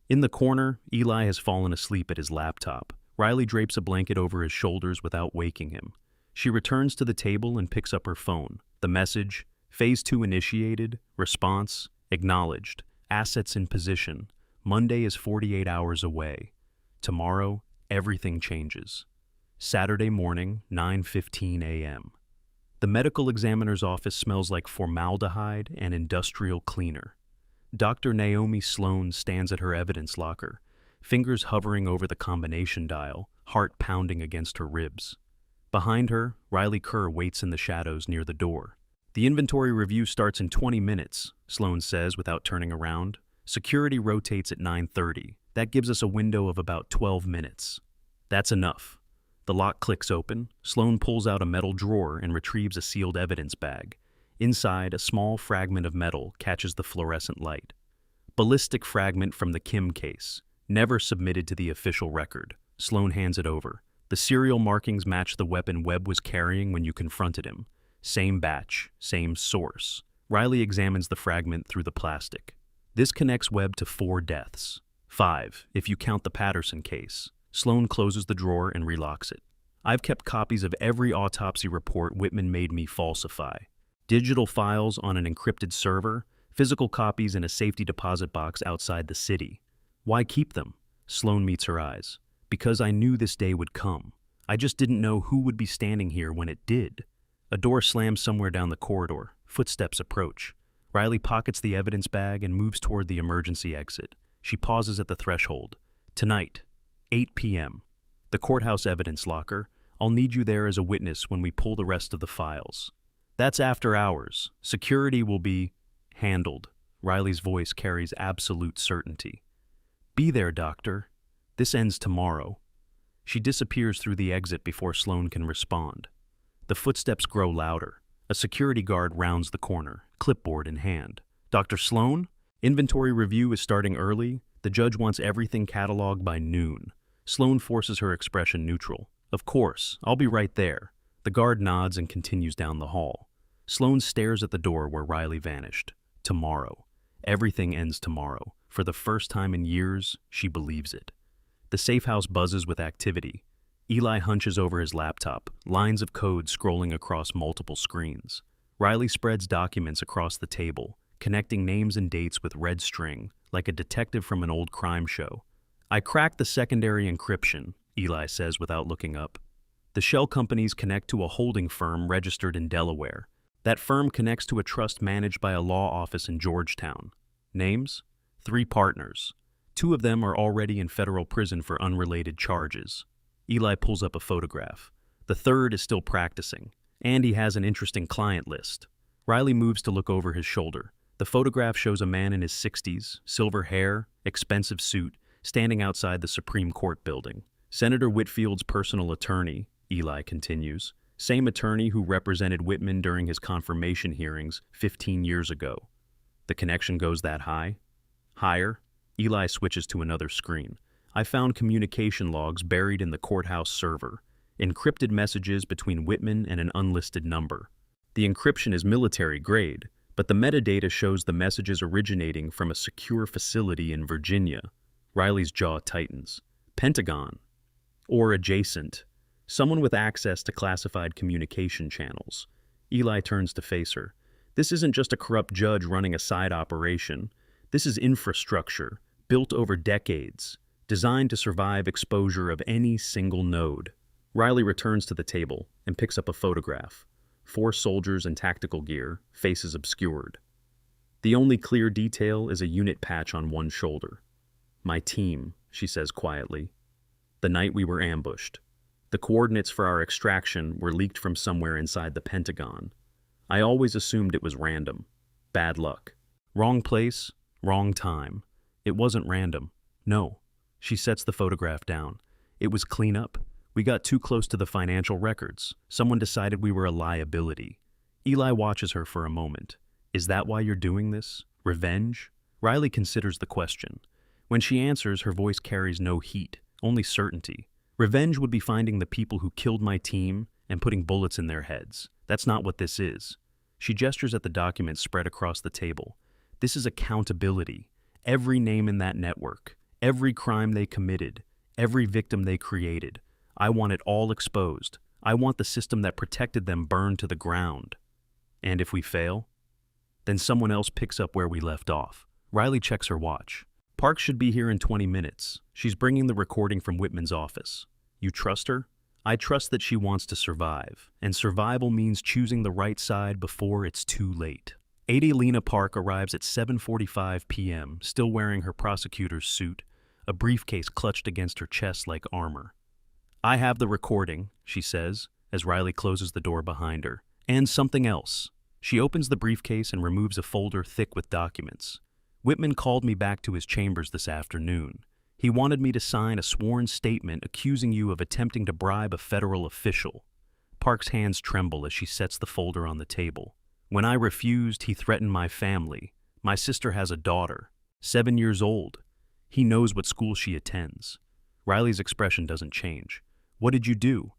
In the corner, Eli has fallen asleep at his laptop. Riley drapes a blanket over his shoulders without waking him. She returns to the table and picks up her phone. The message, Phase 2 initiated, response, acknowledged, assets in position. Monday is 48 hours away. Tomorrow, everything changes. Saturday morning, 9:15 a.m. The medical examiner's office smells like formaldehyde and industrial cleaner. Dr. Naomi Sloan stands at her evidence locker, fingers hovering over the combination dial, heart pounding against her ribs. Behind her, Riley Kerr waits in the shadows near the door. The inventory review starts in 20 minutes, Sloan says without turning around. Security rotates at 9:30. That gives us a window of about 12 minutes. That's enough. The lock clicks open. Sloan pulls out a metal drawer and retrieves a sealed evidence bag. Inside, a small fragment of metal catches the fluorescent light. Ballistic fragment from the Kim case, never submitted to the official record. Sloan hands it over. The serial markings match the weapon Webb was carrying when you confronted him. Same batch, same source. Riley examines the fragment through the plastic. This connects Webb to 4 deaths. 5, if you count the Patterson case. Sloan closes the drawer and relocks it. I've kept copies of every autopsy report Whitman made me falsify. Digital files on an encrypted server, physical copies in a safety deposit box outside the city. Why keep them? Sloan meets her eyes. Because I knew this day would come. I just didn't know who would be standing here when it did. A door slams somewhere down the corridor. Footsteps approach. Riley pockets the evidence bag and moves toward the emergency exit. She pauses at the threshold. Tonight, 8 p.m. The courthouse evidence locker. I'll need you there as a witness when we pull the rest of the files. That's after hours. Security will be handled. Riley's voice carries absolute certainty. Be there, doctor. This ends tomorrow. She disappears through the exit before Sloan can respond. The footsteps grow louder. A security guard rounds the corner, clipboard in hand. Dr. Sloan? Inventory review is starting early. The judge wants everything cataloged by noon. Sloan forces her expression neutral. Of course, I'll be right there. The guard nods and continues down the hall. Sloan stares at the door where Riley vanished. Tomorrow. Everything ends tomorrow. For the first time in years, she believes it. The safe house buzzes with activity. Eli hunches over his laptop, lines of code scrolling across multiple screens. Riley spreads documents across the table, connecting names and dates with red string, like a detective from an old crime show. I cracked the secondary encryption, Eli says without looking up. The shell companies connect to a holding firm registered in Delaware. That firm connects to a trust managed by a law office in Georgetown. Names? 3 partners. 2 of them are already in federal prison for unrelated charges. Eli pulls up a photograph. The 3rd is still practicing, and he has an interesting client list. Riley moves to look over his shoulder. The photograph shows a man in his 60s, silver hair, expensive suit, standing outside the Supreme Court building. Senator Whitfield's personal attorney, Eli continues, same attorney who represented Whitman during his confirmation hearings 15 years ago. The connection goes that high? Higher? Eli switches to another screen. I found communication logs buried in the courthouse server, encrypted messages between Whitman and an unlisted number. The encryption is military grade, but the metadata shows the messages originating from a secure facility in Virginia. Riley's jaw tightens. Pentagon. Or adjacent. Someone with access to classified communication channels. Eli turns to face her. This isn't just a corrupt judge running a side operation. This is infrastructure, built over decades, designed to survive exposure of any single node. Riley returns to the table and picks up a photograph. 4 soldiers in tactical gear, faces obscured. The only clear detail is a unit patch on one shoulder. My team, she says quietly. The night we were ambushed. The coordinates for our extraction were leaked from somewhere inside the Pentagon. I always assumed it was random. Bad luck. Wrong place, wrong time. It wasn't random. No. She sets the photograph down. It was cleanup. We got too close to the financial records. Someone decided we were a liability. Eli watches her for a moment. Is that why you're doing this? Revenge? Riley considers the question. When she answers, her voice carries no heat, only certainty. Revenge would be finding the people who killed my team and putting bullets in their heads. That's not what this is. She gestures at the documents spread across the table. This is accountability. Every name in that network, every crime they committed, every victim they created. I want it all exposed. I want the system that protected them burned to the ground. And if we fail? Then someone else picks up where we left off. Riley checks her watch. Parks should be here in 20 minutes. She's bringing the recording from Whitman's office. You trust her? I trust that she wants to survive, and survival means choosing the right side before it's too late. Adelina Park arrives at 7:45 p.m., still wearing her prosecutor's suit, a briefcase clutched against her chest like armor. I have the recording, she says, as Riley closes the door behind her. And something else. She opens the briefcase and removes a folder thick with documents. Whitman called me back to his chambers this afternoon. He wanted me to sign a sworn statement accusing you of attempting to bribe a federal official. Park's hands tremble as she sets the folder on the table. When I refused, he threatened my family. My sister has a daughter, 7 years old. He knows what school she attends. Riley's expression doesn't change. What did you do?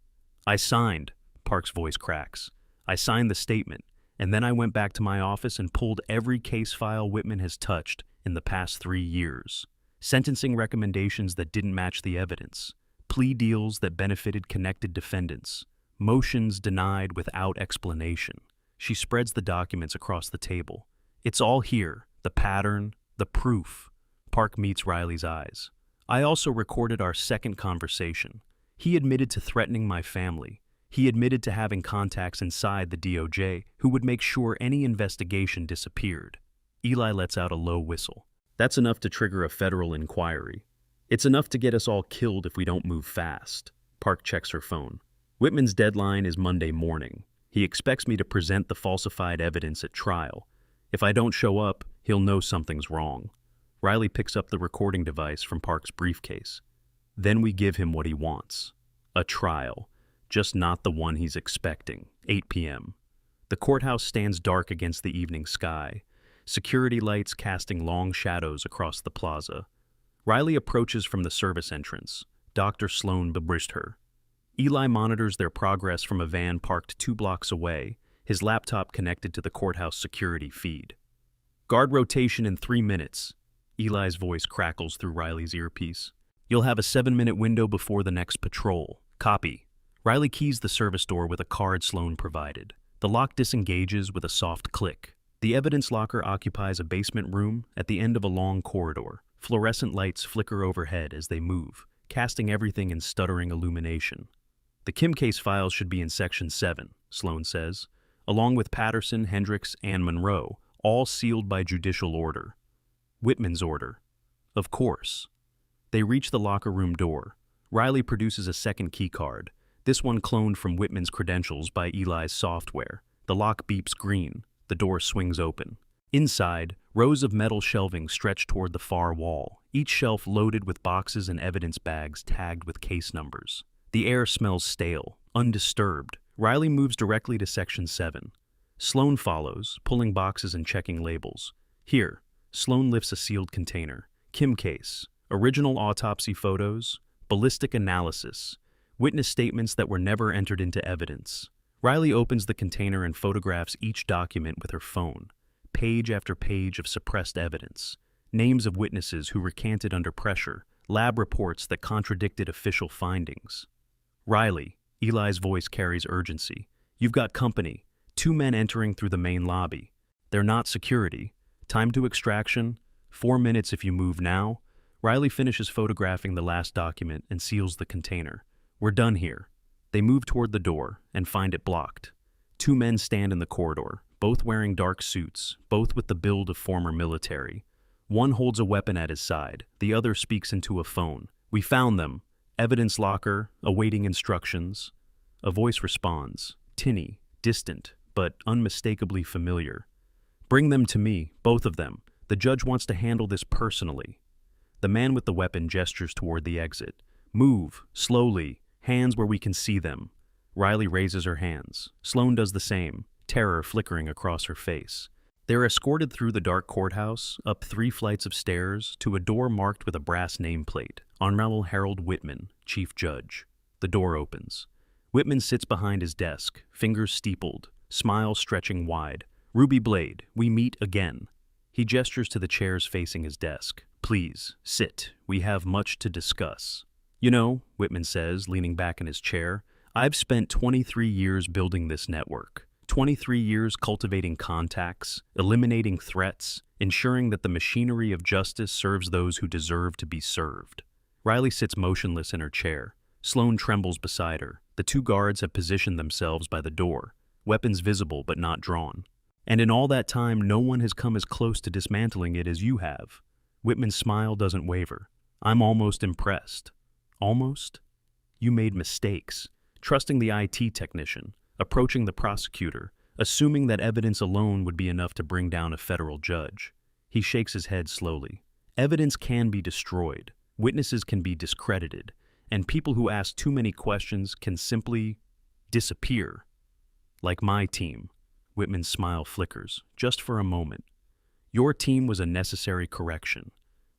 I signed, Park's voice cracks. I signed the statement, and then I went back to my office and pulled every case file Whitman has touched in the past 3 years. Sentencing recommendations that didn't match the evidence. Plea deals that benefited connected defendants. Motions denied without explanation. She spreads the documents across the table. It's all here, the pattern, the proof. Park meets Riley's eyes. I also recorded our second conversation. He admitted to threatening my family. He admitted to having contacts inside the DOJ who would make sure any investigation disappeared. Eli lets out a low whistle. That's enough to trigger a federal inquiry. It's enough to get us all killed if we don't move fast. Park checks her phone. Whitman's deadline is Monday morning. He expects me to present the falsified evidence at trial. If I don't show up, he'll know something's wrong. Riley picks up the recording device from Park's briefcase. Then we give him what he wants. A trial. Just not the one he's expecting. 8 p.m. The courthouse stands dark against the evening sky, security lights casting long shadows across the plaza. Riley approaches from the service entrance. Dr. Sloan bebrished her. Eli monitors their progress from a van parked 2 blocks away, his laptop connected to the courthouse security feed. Guard rotation in 3 minutes. Eli's voice crackles through Riley's earpiece. You'll have a 7-minute window before the next patrol. Copy. Riley keys the service door with a card Sloan provided. The lock disengages with a soft click. The evidence locker occupies a basement room at the end of a long corridor. Fluorescent lights flicker overhead as they move, casting everything in stuttering illumination. The Kim case files should be in Section 7, Sloan says, along with Patterson, Hendricks, and Monroe, all sealed by judicial order. Whitman's order. Of course. They reach the locker room door. Riley produces a second key card, this one cloned from Whitman's credentials by Eli's software. The lock beeps green. The door swings open. Inside, rows of metal shelving stretch toward the far wall, each shelf loaded with boxes and evidence bags tagged with case numbers. The air smells stale, undisturbed. Riley moves directly to Section 7. Sloan follows, pulling boxes and checking labels. Here, Sloan lifts a sealed container. Kim case, original autopsy photos, ballistic analysis, witness statements that were never entered into evidence. Riley opens the container and photographs each document with her phone. Page after page of suppressed evidence. Names of witnesses who recanted under pressure, lab reports that contradicted official findings. Riley, Eli's voice carries urgency. You've got company. 2 men entering through the main lobby. They're not security. Time to extraction. 4 minutes if you move now. Riley finishes photographing the last document and seals the container. We're done here. They move toward the door and find it blocked. 2 men stand in the corridor, both wearing dark suits, both with the build of former military. One holds a weapon at his side. The other speaks into a phone. We found them. Evidence locker, awaiting instructions. A voice responds, tinny, distant, but unmistakably familiar. Bring them to me, both of them. The judge wants to handle this personally. The man with the weapon gestures toward the exit. Move, slowly, hands where we can see them. Riley raises her hands. Sloan does the same, terror flickering across her face. They're escorted through the dark courthouse, up 3 flights of stairs, to a door marked with a brass nameplate. Honorable Harold Whitman, Chief Judge. The door opens. Whitman sits behind his desk, fingers steepled, smile stretching wide. Ruby Blade, we meet again. He gestures to the chairs facing his desk. Please, sit. We have much to discuss. You know, Whitman says, leaning back in his chair, I've spent 23 years building this network. 23 years cultivating contacts, eliminating threats, ensuring that the machinery of justice serves those who deserve to be served. Riley sits motionless in her chair. Sloan trembles beside her. The 2 guards have positioned themselves by the door, weapons visible but not drawn. And in all that time, no one has come as close to dismantling it as you have. Whitman's smile doesn't waver. I'm almost impressed. Almost? You made mistakes, trusting the IT technician, approaching the prosecutor, assuming that evidence alone would be enough to bring down a federal judge. He shakes his head slowly. Evidence can be destroyed, witnesses can be discredited, and people who ask too many questions can simply disappear. Like my team. Whitman's smile flickers, just for a moment. Your team was a necessary correction.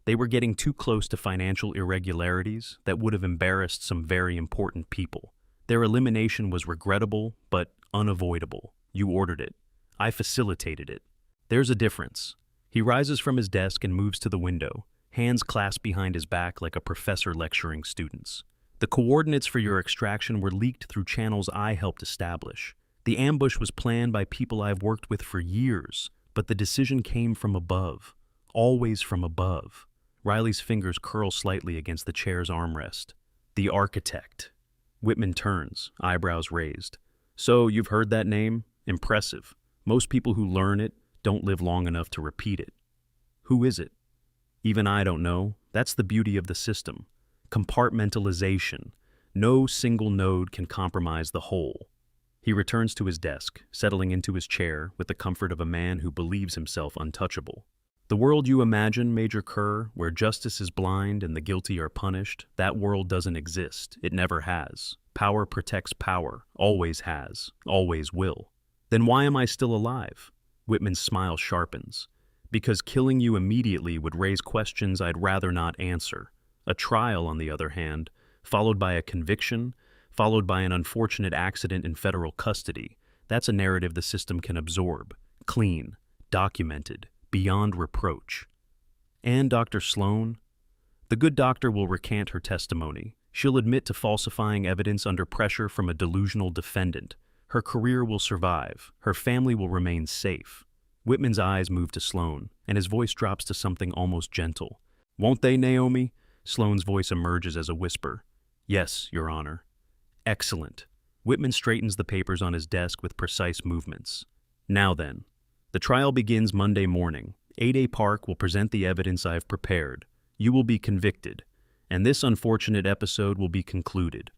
They were getting too close to financial irregularities that would have embarrassed some very important people. Their elimination was regrettable, but unavoidable. You ordered it. I facilitated it. There's a difference. He rises from his desk and moves to the window, hands clasped behind his back like a professor lecturing students. The coordinates for your extraction were leaked through channels I helped establish. The ambush was planned by people I've worked with for years, but the decision came from above. Always from above. Riley's fingers curl slightly against the chair's armrest. The architect. Whitman turns, eyebrows raised. So you've heard that name? Impressive. Most people who learn it don't live long enough to repeat it. Who is it? Even I don't know. That's the beauty of the system. Compartmentalization. No single node can compromise the whole. He returns to his desk, settling into his chair with the comfort of a man who believes himself untouchable. The world you imagine, Major Kerr, where justice is blind and the guilty are punished, that world doesn't exist. It never has. Power protects power. Always has. Always will. Then why am I still alive? Whitman's smile sharpens. Because killing you immediately would raise questions I'd rather not answer. A trial, on the other hand, followed by a conviction, followed by an unfortunate accident in federal custody, that's a narrative the system can absorb. Clean. Documented. Beyond reproach. And Dr. Sloan? The good doctor will recant her testimony. She'll admit to falsifying evidence under pressure from a delusional defendant. Her career will survive. Her family will remain safe. Whitman's eyes move to Sloane, and his voice drops to something almost gentle. "Won't they, Naomi?" Sloane's voice emerges as a whisper. "Yes, Your Honor." "Excellent." Whitman straightens the papers on his desk with precise movements. "Now then, the trial begins Monday morning. 8A Park will present the evidence I have prepared. You will be convicted, and this unfortunate episode will be concluded.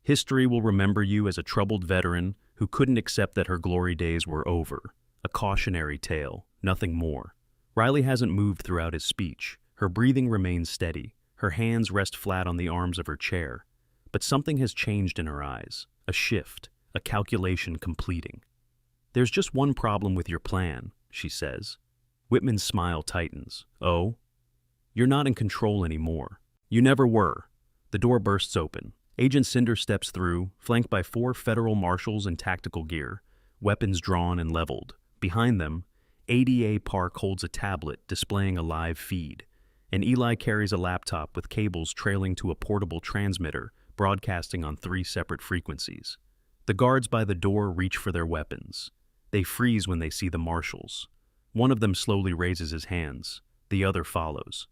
History will remember you as a troubled veteran who couldn't accept that her glory days were over. A cautionary tale, nothing more." Riley hasn't moved throughout his speech. Her breathing remains steady. Her hands rest flat on the arms of her chair. But something has changed in her eyes. A shift, a calculation completing. "There's just one problem with your plan," she says. Whitman's smile tightens. "Oh? You're not in control anymore. You never were." The door bursts open. Agent Cinder steps through, flanked by 4 federal marshals in tactical gear, weapons drawn and leveled. Behind them, 8A Park holds a tablet displaying a live feed, and Eli carries a laptop with cables trailing to a portable transmitter broadcasting on 3 separate frequencies. The guards by the door reach for their weapons. They freeze when they see the marshals. One of them slowly raises his hands. The other follows.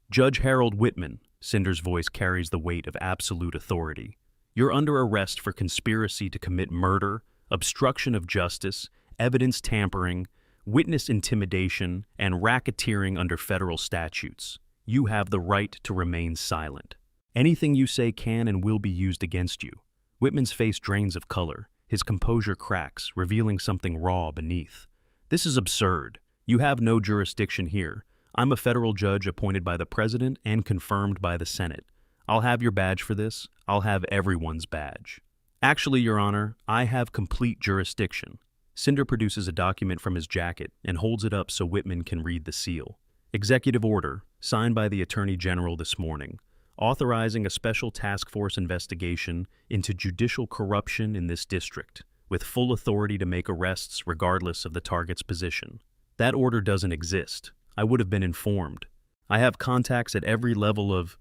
"Judge Harold Whitman," Cinder's voice carries the weight of absolute authority. "You're under arrest for conspiracy to commit murder, obstruction of justice, evidence tampering, witness intimidation, and racketeering under federal statutes. You have the right to remain silent. Anything you say can and will be used against you." Whitman's face drains of color. His composure cracks, revealing something raw beneath. "This is absurd. You have no jurisdiction here. I'm a federal judge appointed by the President and confirmed by the Senate. I'll have your badge for this. I'll have everyone's badge." "Actually, Your Honor, I have complete jurisdiction." Cinder produces a document from his jacket and holds it up so Whitman can read the seal. "Executive order, signed by the Attorney General this morning, authorizing a special task force investigation into judicial corruption in this district, with full authority to make arrests regardless of the target's position." That order doesn't exist. I would have been informed. I have contacts at every level of...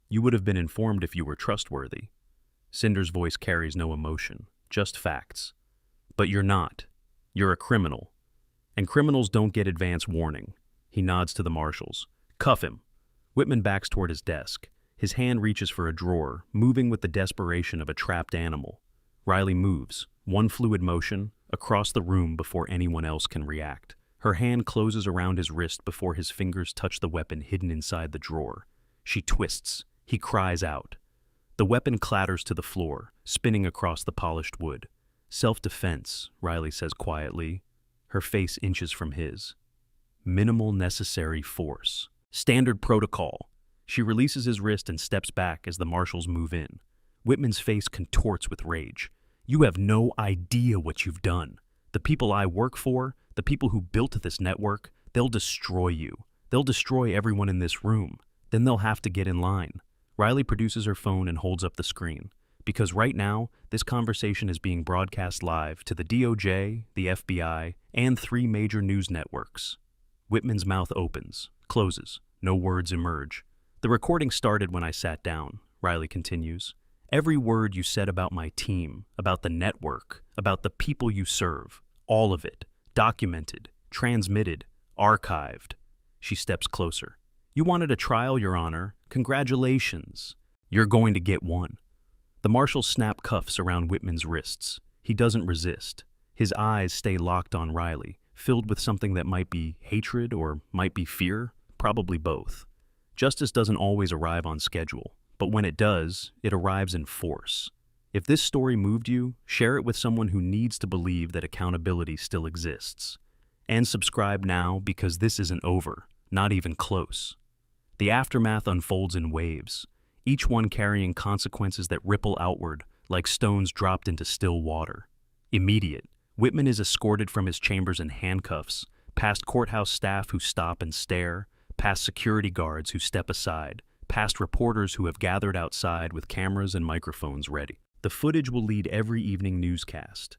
You would have been informed if you were trustworthy. Cinder's voice carries no emotion, just facts. But you're not. You're a criminal. And criminals don't get advance warning. He nods to the marshals. "Cuff him." Whitman backs toward his desk. His hand reaches for a drawer, moving with the desperation of a trapped animal. Riley moves, one fluid motion, across the room before anyone else can react. Her hand closes around his wrist before his fingers touch the weapon hidden inside the drawer. She twists. He cries out. The weapon clatters to the floor, spinning across the polished wood. "Self-defense," Riley says quietly. Her face inches from his. "Minimal necessary force. Standard protocol." She releases his wrist and steps back as the marshals move in. Whitman's face contorts with rage. "You have no idea what you've done. The people I work for, the people who built this network, they'll destroy you. They'll destroy everyone in this room. Then they'll have to get in line." Riley produces her phone and holds up the screen. Because right now, this conversation is being broadcast live to the DOJ, the FBI, and 3 major news networks. Whitman's mouth opens, closes. No words emerge. "The recording started when I sat down," Riley continues. "Every word you said about my team, about the network, about the people you serve, all of it, documented, transmitted, archived." She steps closer. "You wanted a trial, Your Honor. Congratulations. You're going to get one." The marshals snap cuffs around Whitman's wrists. He doesn't resist. His eyes stay locked on Riley, filled with something that might be hatred or might be fear, probably both. Justice doesn't always arrive on schedule, but when it does, it arrives in force. If this story moved you, share it with someone who needs to believe that accountability still exists. And subscribe now because this isn't over, not even close. The aftermath unfolds in waves, each one carrying consequences that ripple outward like stones dropped into still water. Immediate, Whitman is escorted from his chambers in handcuffs, past courthouse staff who stop and stare, past security guards who step aside, past reporters who have gathered outside with cameras and microphones ready. The footage will lead every evening newscast.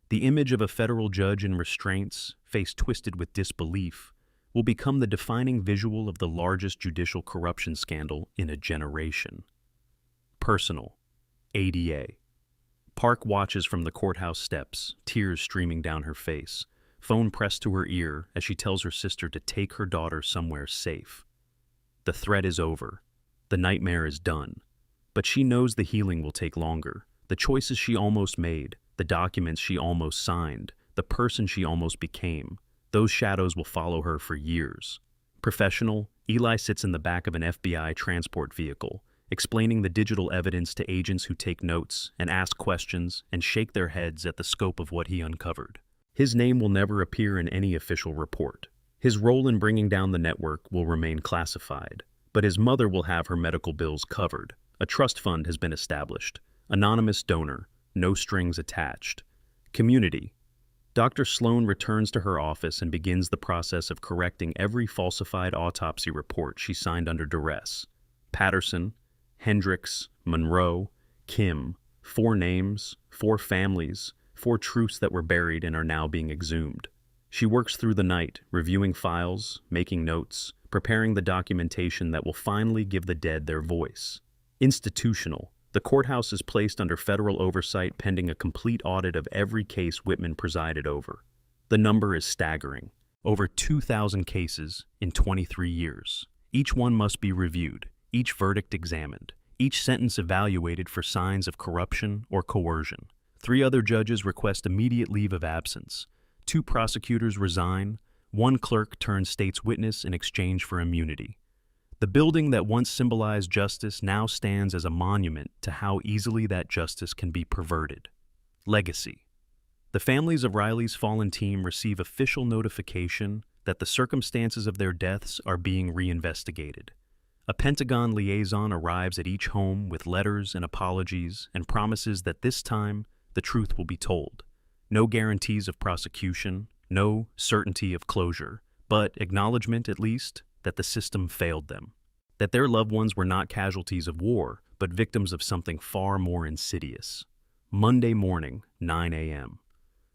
The image of a federal judge in restraints, face twisted with disbelief, will become the defining visual of the largest judicial corruption scandal in a generation. Personal. ADA. Park watches from the courthouse steps, tears streaming down her face. phone pressed to her ear as she tells her sister to take her daughter somewhere safe. The threat is over. The nightmare is done. But she knows the healing will take longer. The choices she almost made, the documents she almost signed, the person she almost became, those shadows will follow her for years. Professional, Eli sits in the back of an FBI transport vehicle, explaining the digital evidence to agents who take notes and ask questions and shake their heads at the scope of what he uncovered. His name will never appear in any official report. His role in bringing down the network will remain classified, but his mother will have her medical bills covered. A trust fund has been established. Anonymous donor, no strings attached. Community. Dr. Sloan returns to her office and begins the process of correcting every falsified autopsy report she signed under duress. Patterson, Hendricks, Monroe, Kim, 4 names, 4 families, 4 truths that were buried and are now being exhumed. She works through the night, reviewing files, making notes, preparing the documentation that will finally give the dead their voice. Institutional. The courthouse is placed under federal oversight pending a complete audit of every case Whitman presided over. The number is staggering. Over 2,000 cases in 23 years. Each one must be reviewed, each verdict examined, each sentence evaluated for signs of corruption or coercion. 3 other judges request immediate leave of absence. 2 prosecutors resign. 1 clerk turns state's witness in exchange for immunity. The building that once symbolized justice now stands as a monument to how easily that justice can be perverted. Legacy. The families of Riley's fallen team receive official notification that the circumstances of their deaths are being reinvestigated. A Pentagon liaison arrives at each home with letters and apologies and promises that this time the truth will be told. No guarantees of prosecution, no certainty of closure, but acknowledgement, at least, that the system failed them. That their loved ones were not casualties of war, but victims of something far more insidious. Monday morning, 9 a.m.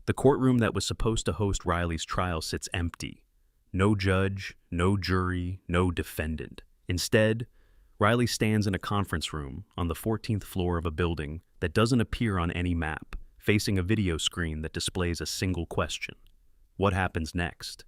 The courtroom that was supposed to host Riley's trial sits empty. No judge, no jury, no defendant. Instead, Riley stands in a conference room on the 14th floor of a building that doesn't appear on any map, facing a video screen that displays a single question. What happens next?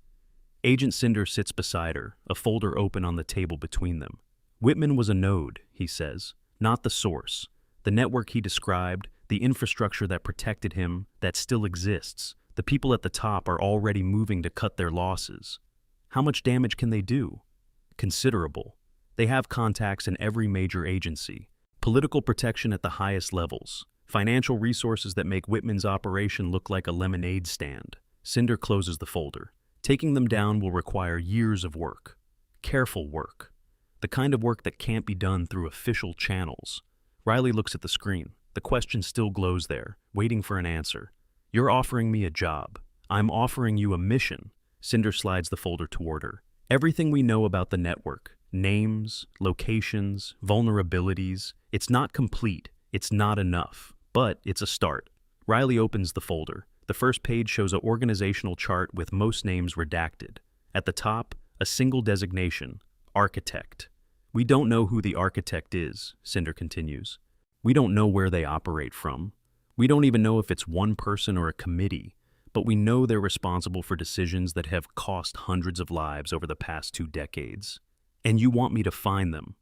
Agent Cinder sits beside her, a folder open on the table between them. Whitman was a node, he says, not the source. The network he described, the infrastructure that protected him, that still exists. The people at the top are already moving to cut their losses. How much damage can they do? Considerable. They have contacts in every major agency, political protection at the highest levels, financial resources that make Whitman's operation look like a lemonade stand. Cinder closes the folder. Taking them down will require years of work. Careful work. The kind of work that can't be done through official channels. Riley looks at the screen. The question still glows there, waiting for an answer. You're offering me a job. I'm offering you a mission. Cinder slides the folder toward her. Everything we know about the network. Names, locations, vulnerabilities. It's not complete. It's not enough. But it's a start. Riley opens the folder. The first page shows an organizational chart with most names redacted. At the top, a single designation, architect. We don't know who the architect is, Cinder continues. We don't know where they operate from. We don't even know if it's one person or a committee, but we know they're responsible for decisions that have cost hundreds of lives over the past 2 decades. And you want me to find them.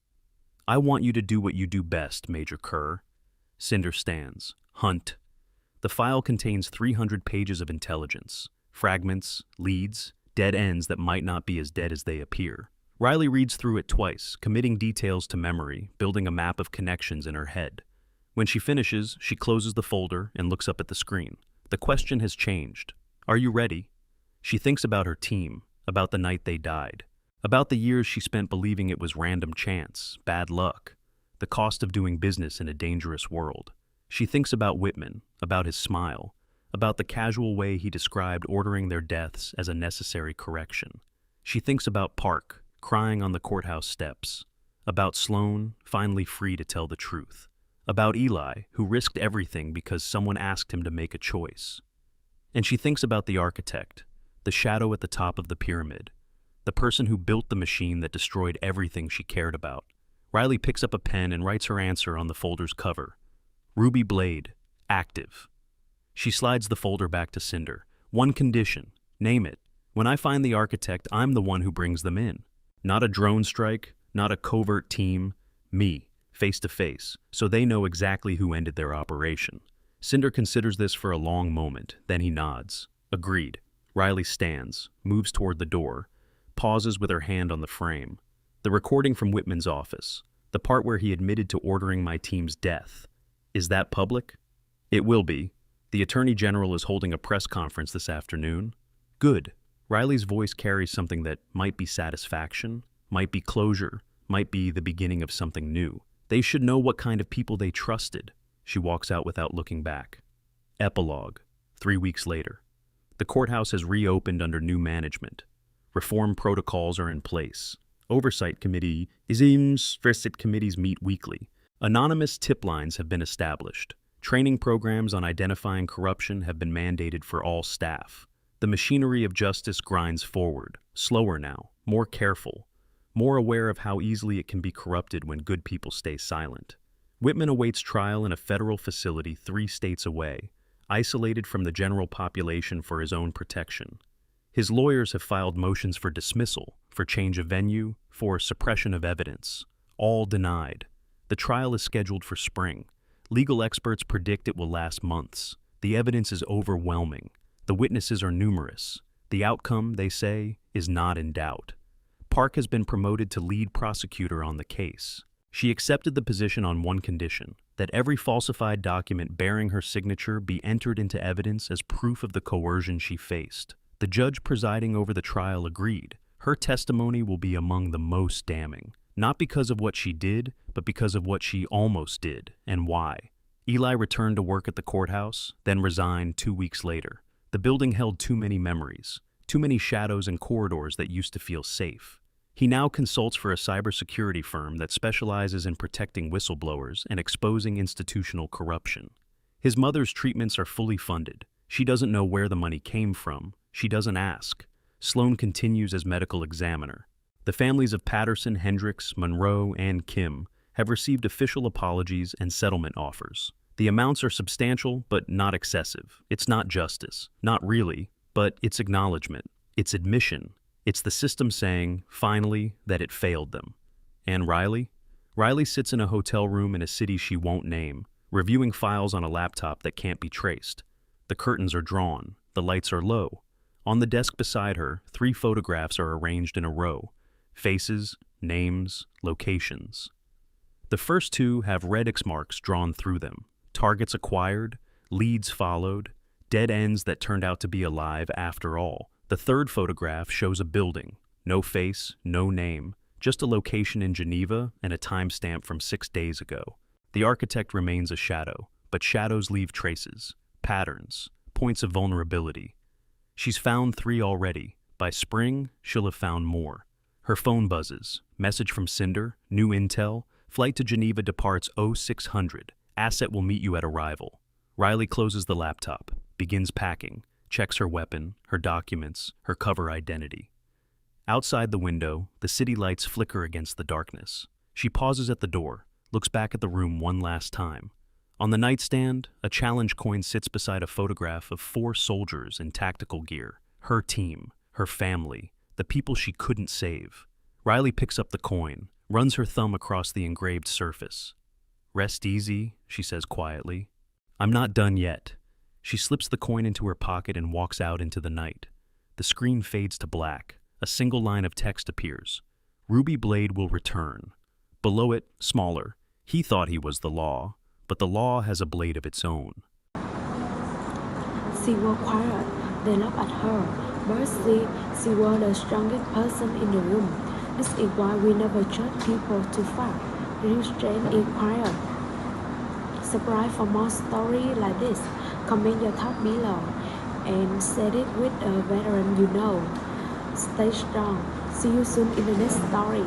I want you to do what you do best, Major Kerr. Cinder stands. Hunt. The file contains 300 pages of intelligence, fragments, leads, dead ends that might not be as dead as they appear. Riley reads through it twice, committing details to memory, building a map of connections in her head. When she finishes, she closes the folder and looks up at the screen. The question has changed. Are you ready? She thinks about her team, about the night they died, about the years she spent believing it was random chance, bad luck, the cost of doing business in a dangerous world. She thinks about Whitman, about his smile, about the casual way he described ordering their deaths as a necessary correction. She thinks about Park, crying on the courthouse steps, about Sloan, finally free to tell the truth, about Eli, who risked everything because someone asked him to make a choice. And she thinks about the architect, the shadow at the top of the pyramid, the person who built the machine that destroyed everything she cared about. Riley picks up a pen and writes her answer on the folder's cover. Ruby Blade, active. She slides the folder back to Cinder. One condition, Name it. When I find the architect, I'm the one who brings them in. Not a drone strike, not a covert team, me, face to face, so they know exactly who ended their operation. Cinder considers this for a long moment, then he nods. Agreed. Riley stands, moves toward the door, pauses with her hand on the frame. The recording from Whitman's office, the part where he admitted to ordering my team's death. Is that public? It will be. The Attorney General is holding a press conference this afternoon. Good. Riley's voice carries something that might be satisfaction, might be closure, might be the beginning of something new. They should know what kind of people they trusted. She walks out without looking back. Epilogue. 3 weeks later. The courthouse has reopened under new management. Reform protocols are in place. Oversight committees meet weekly. Anonymous tip lines have been established. Training programs on identifying corruption have been mandated for all staff. The machinery of justice grinds forward, slower now, more careful, more aware of how easily it can be corrupted when good people stay silent. Whitman awaits trial in a federal facility 3 states away, isolated from the general population for his own protection. His lawyers have filed motions for dismissal, for change of venue, for suppression of evidence. All denied. The trial is scheduled for spring. Legal experts predict it will last months. The evidence is overwhelming. The witnesses are numerous. The outcome, they say, is not in doubt. Park has been promoted to lead prosecutor on the case. She accepted the position on one condition, that every falsified document bearing her signature be entered into evidence as proof of the coercion she faced. The judge presiding over the trial agreed. Her testimony will be among the most damning, not because of what she did, but because of what she almost did, and why. Eli returned to work at the courthouse, then resigned 2 weeks later. The building held too many memories, too many shadows and corridors that used to feel safe. He now consults for a cybersecurity firm that specializes in protecting whistleblowers and exposing institutional corruption. His mother's treatments are fully funded. She doesn't know where the money came from. She doesn't ask. Sloan continues as medical examiner. The families of Patterson, Hendricks, Monroe, and Kim have received official apologies and settlement offers. The amounts are substantial, but not excessive. It's not justice. Not really, but it's acknowledgement. It's admission. It's the system saying, finally, that it failed them. And Riley? Riley sits in a hotel room in a city she won't name, reviewing files on a laptop that can't be traced. The curtains are drawn. The lights are low. On the desk beside her, 3 photographs are arranged in a row. Faces, names, locations. The first 2 have red X marks drawn through them. Targets acquired, leads followed, dead ends that turned out to be alive after all. The third photograph shows a building. No face, no name, just a location in Geneva and a timestamp from 6 days ago. The architect remains a shadow, but shadows leave traces, patterns, points of vulnerability. She's found 3 already. By spring, she'll have found more. Her phone buzzes. Message from Cinder, new intel, flight to Geneva departs 0600. Asset will meet you at arrival. Riley closes the laptop, begins packing, checks her weapon, her documents, her cover identity. Outside the window, the city lights flicker against the darkness. She pauses at the door, looks back at the room one last time. On the nightstand, a challenge coin sits beside a photograph of 4 soldiers in tactical gear. Her team, her family, the people she couldn't save. Riley picks up the coin, runs her thumb across the engraved surface. Rest easy, she says quietly. I'm not done yet. She slips the coin into her pocket and walks out into the night. The screen fades to black. A single line of text appears. Ruby Blade will return. Below it, smaller, he thought he was the law, but the law has a blade of its own. She was quiet. They looked at her, but she was the strongest person in the room. This is why we never judge people too far. Restraint is quiet. Subscribe for more stories like this. Comment your thoughts below and share it with a veteran you know. Stay strong. See you soon in the next story.